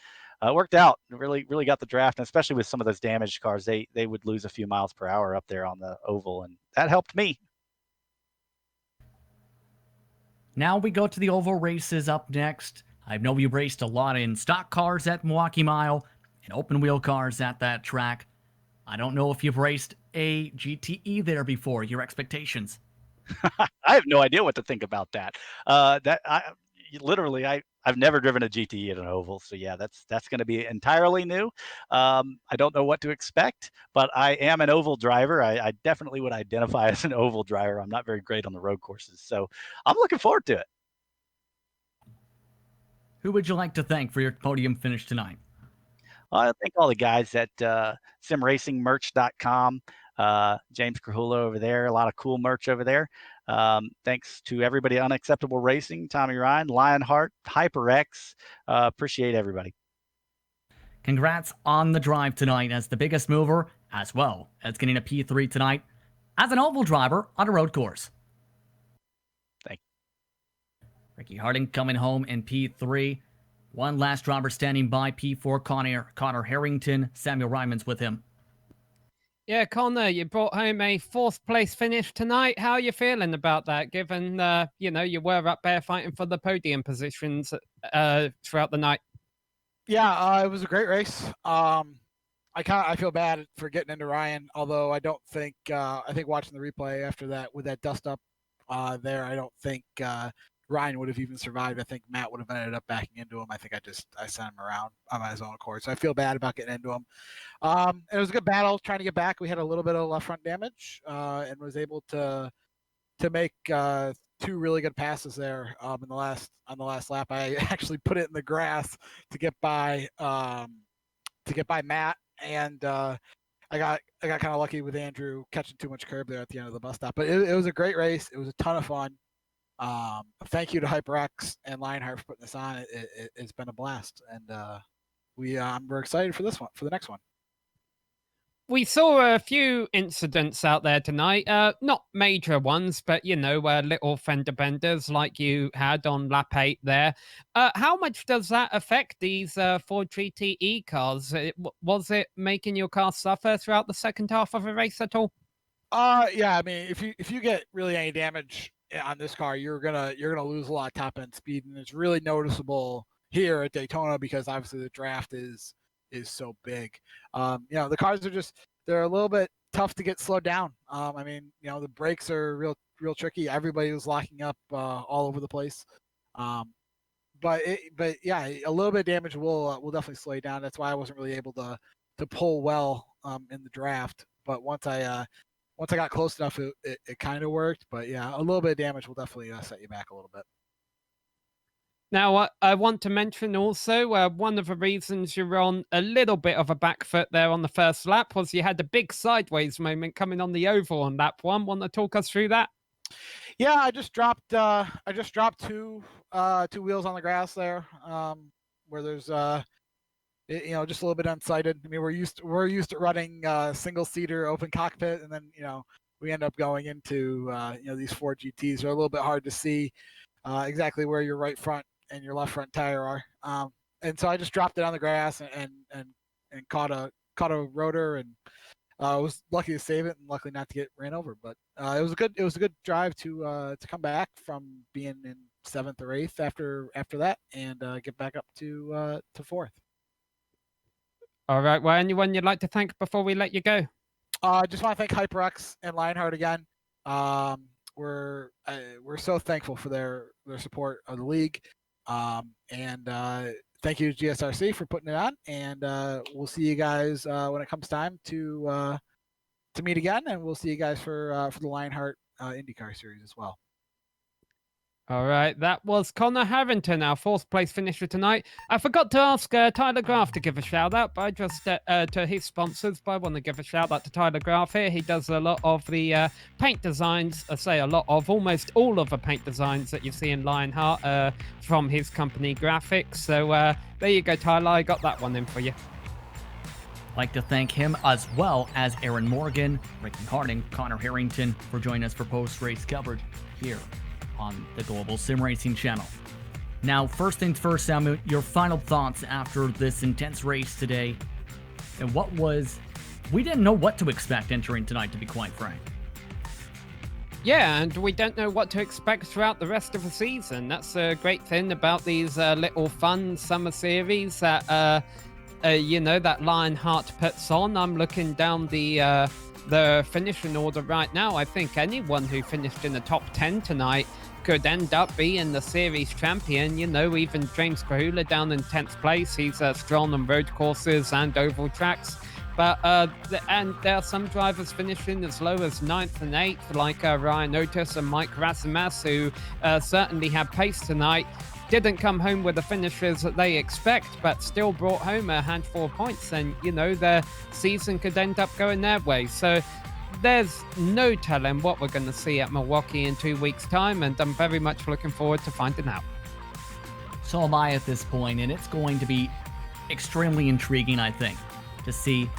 it worked out. It really got the draft, and especially with some of those damaged cars, they would lose a few miles per hour up there on the oval, and that helped me. Now we go to the oval races up next. I know you raced a lot in stock cars at Milwaukee Mile and open wheel cars at that track. I don't know if you've raced a GTE there before. Your expectations? I have no idea what to think about that. I've never driven a GTE at an oval, so yeah, that's going to be entirely new. I don't know what to expect, but I am an oval driver. I definitely would identify as an oval driver. I'm not very great on the road courses, so I'm looking forward to it. Who would you like to thank for your podium finish tonight? I thank all the guys at simracingmerch.com. James Krahula over there, a lot of cool merch over there. Thanks to everybody at Unacceptable Racing, Tommy Ryan, Lionheart, HyperX. Appreciate everybody. Congrats on the drive tonight as the biggest mover, as well as getting a P3 tonight as an oval driver on a road course. Thank you. Ricky Harding coming home in P3. One last driver standing by, P4, Connor Harrington. Samuel Ryman's with him. Yeah, Connor, you brought home a 4th place finish tonight. How are you feeling about that, given, you were up there fighting for the podium positions throughout the night? Yeah, it was a great race. I feel bad for getting into Ryan, although I don't think I think watching the replay after that with that dust up there, I don't think Ryan would have even survived. I think Matt would have ended up backing into him. I think I sent him around on his own accord. So I feel bad about getting into him. It was a good battle trying to get back. We had a little bit of left front damage and was able to make 2 really good passes there on the last lap. I actually put it in the grass to get by Matt, and I got kind of lucky with Andrew catching too much curb there at the end of the bus stop. But it was a great race. It was a ton of fun. Thank you to HyperX and Lionheart for putting this on. It's been a blast, and we're excited for the next one. We saw a few incidents out there tonight, not major ones, but, little fender benders like you had on lap 8 there. How much does that affect these Ford GTE cars? Was it making your car suffer throughout the second half of a race at all? Yeah, I mean, if you get really any damage on this car, you're gonna lose a lot of top end speed, and it's really noticeable here at Daytona because obviously the draft is so big. The cars they're a little bit tough to get slowed down. I mean, the brakes are real tricky. Everybody was locking up all over the place. But yeah, a little bit of damage will definitely slow you down. That's why I wasn't really able to pull well in the draft. But once I got close enough, it kind of worked. But yeah, a little bit of damage will definitely set you back a little bit. Now, I want to mention also one of the reasons you're on a little bit of a back foot there on the first lap was you had a big sideways moment coming on the oval on lap 1. Want to talk us through that? Yeah, I just dropped 2 wheels on the grass there, where there's just a little bit unsighted. I mean, we're used to running single seater open cockpit, and then we end up going into these Ford GTs are a little bit hard to see exactly where your right front and your left front tire are. And so I just dropped it on the grass and caught a rotor, and was lucky to save it and luckily not to get ran over. But it was a good drive to come back from being in 7th or 8th after that and get back up to 4th. All right. Well, anyone you'd like to thank before we let you go? I just want to thank HyperX and Lionheart again. We're so thankful for their support of the league. And thank you to GSRC for putting it on. And we'll see you guys when it comes time to meet again. And we'll see you guys for the Lionheart IndyCar Series as well. All right, that was Connor Harrington, our 4th place finisher tonight. I forgot to ask Tyler Graf to give a shout out, but I just to his sponsors. But I want to give a shout out to Tyler Graf here. He does a lot of the paint designs. I say a lot of, almost all of the paint designs that you see in Lionheart from his company Graphics. So there you go, Tyler. I got that one in for you. I'd like to thank him as well as Aaron Morgan, Ricky Harding, Connor Harrington for joining us for post-race coverage here on the Global SimRacing Channel. Now, first things first, Samu, your final thoughts after this intense race today, and we didn't know what to expect entering tonight, to be quite frank. Yeah, and we don't know what to expect throughout the rest of the season. That's a great thing about these little fun summer series that, that Lionheart puts on. I'm looking down the finishing order right now. I think anyone who finished in the top 10 tonight could end up being the series champion. Even James Krahula down in 10th place. He's strong on road courses and oval tracks. But and there are some drivers finishing as low as 9th and 8th, like Ryan Otis and Mike Razimas, who certainly had pace tonight. didn't come home with the finishes that they expect, but still brought home a handful of points, then, you know, their season could end up going their way. So there's no telling what we're going to see at Milwaukee in 2 weeks' time, and I'm very much looking forward to finding out. So am I at this point, and it's going to be extremely intriguing, I think, to see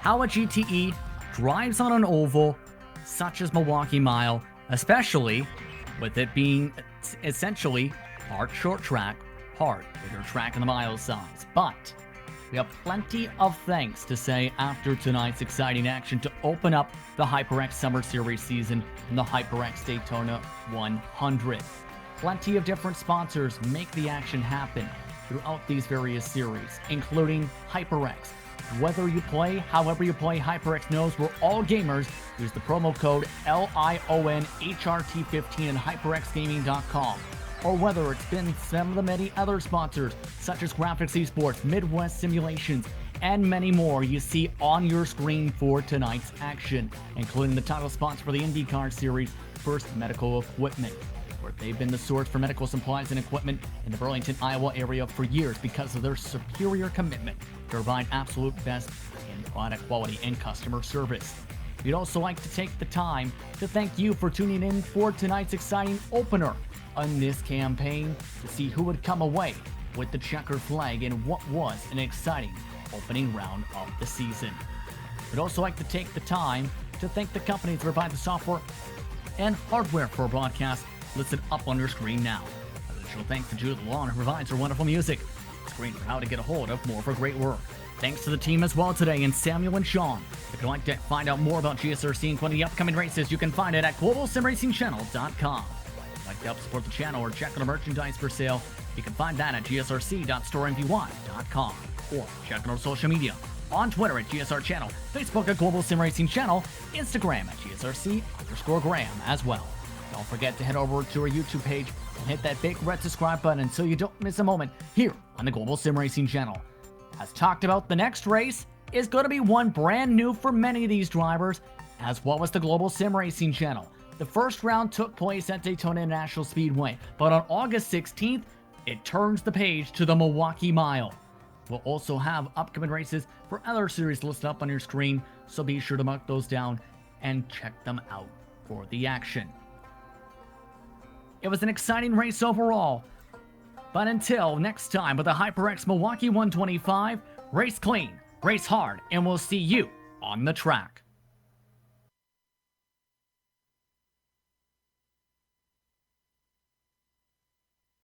how a GTE drives on an oval such as Milwaukee Mile, especially with it being essentially part short track, part bigger track in the mile size. But we have plenty of thanks to say after tonight's exciting action to open up the HyperX Summer Series season and the HyperX Daytona 100. Plenty of different sponsors make the action happen throughout these various series, including HyperX. Whether you play, however you play, HyperX knows we're all gamers. Use the promo code LIONHRT15 at HyperXGaming.com. Or whether it's been some of the many other sponsors, such as Graphics Esports, Midwest Simulations, and many more you see on your screen for tonight's action, including the title sponsor for the IndyCar Series, First Medical Equipment, where they've been the source for medical supplies and equipment in the Burlington, Iowa area for years because of their superior commitment to provide absolute best in product quality and customer service. We'd also like to take the time to thank you for tuning in for tonight's exciting opener on this campaign to see who would come away with the checkered flag in what was an exciting opening round of the season. We'd also like to take the time to thank the companies that provide the software and hardware for our broadcast listed up on your screen now. Additional thanks to Judith Lawn, who provides her wonderful music. Screen for how to get a hold of more of her great work. Thanks to the team as well today, and Samuel and Sean. If you'd like to find out more about GSRC and one of the upcoming races, you can find it at globalsimracingchannel.com. If you'd like to help support the channel or check on the merchandise for sale, you can find that at gsrc.storemvy.com, or check on our social media on Twitter at GSR Channel, Facebook at Global SimRacing Channel, Instagram at GSRC_Graham as well. Don't forget to head over to our YouTube page and hit that big red subscribe button so you don't miss a moment here on the Global SimRacing Channel. As talked about, the next race is going to be one brand new for many of these drivers, as well as the Global SimRacing Channel. The first round took place at Daytona International Speedway, but on August 16th, it turns the page to the Milwaukee Mile. We'll also have upcoming races for other series listed up on your screen, so be sure to mark those down and check them out for the action. It was an exciting race overall, but until next time with the HyperX Milwaukee 125, race clean, race hard, and we'll see you on the track.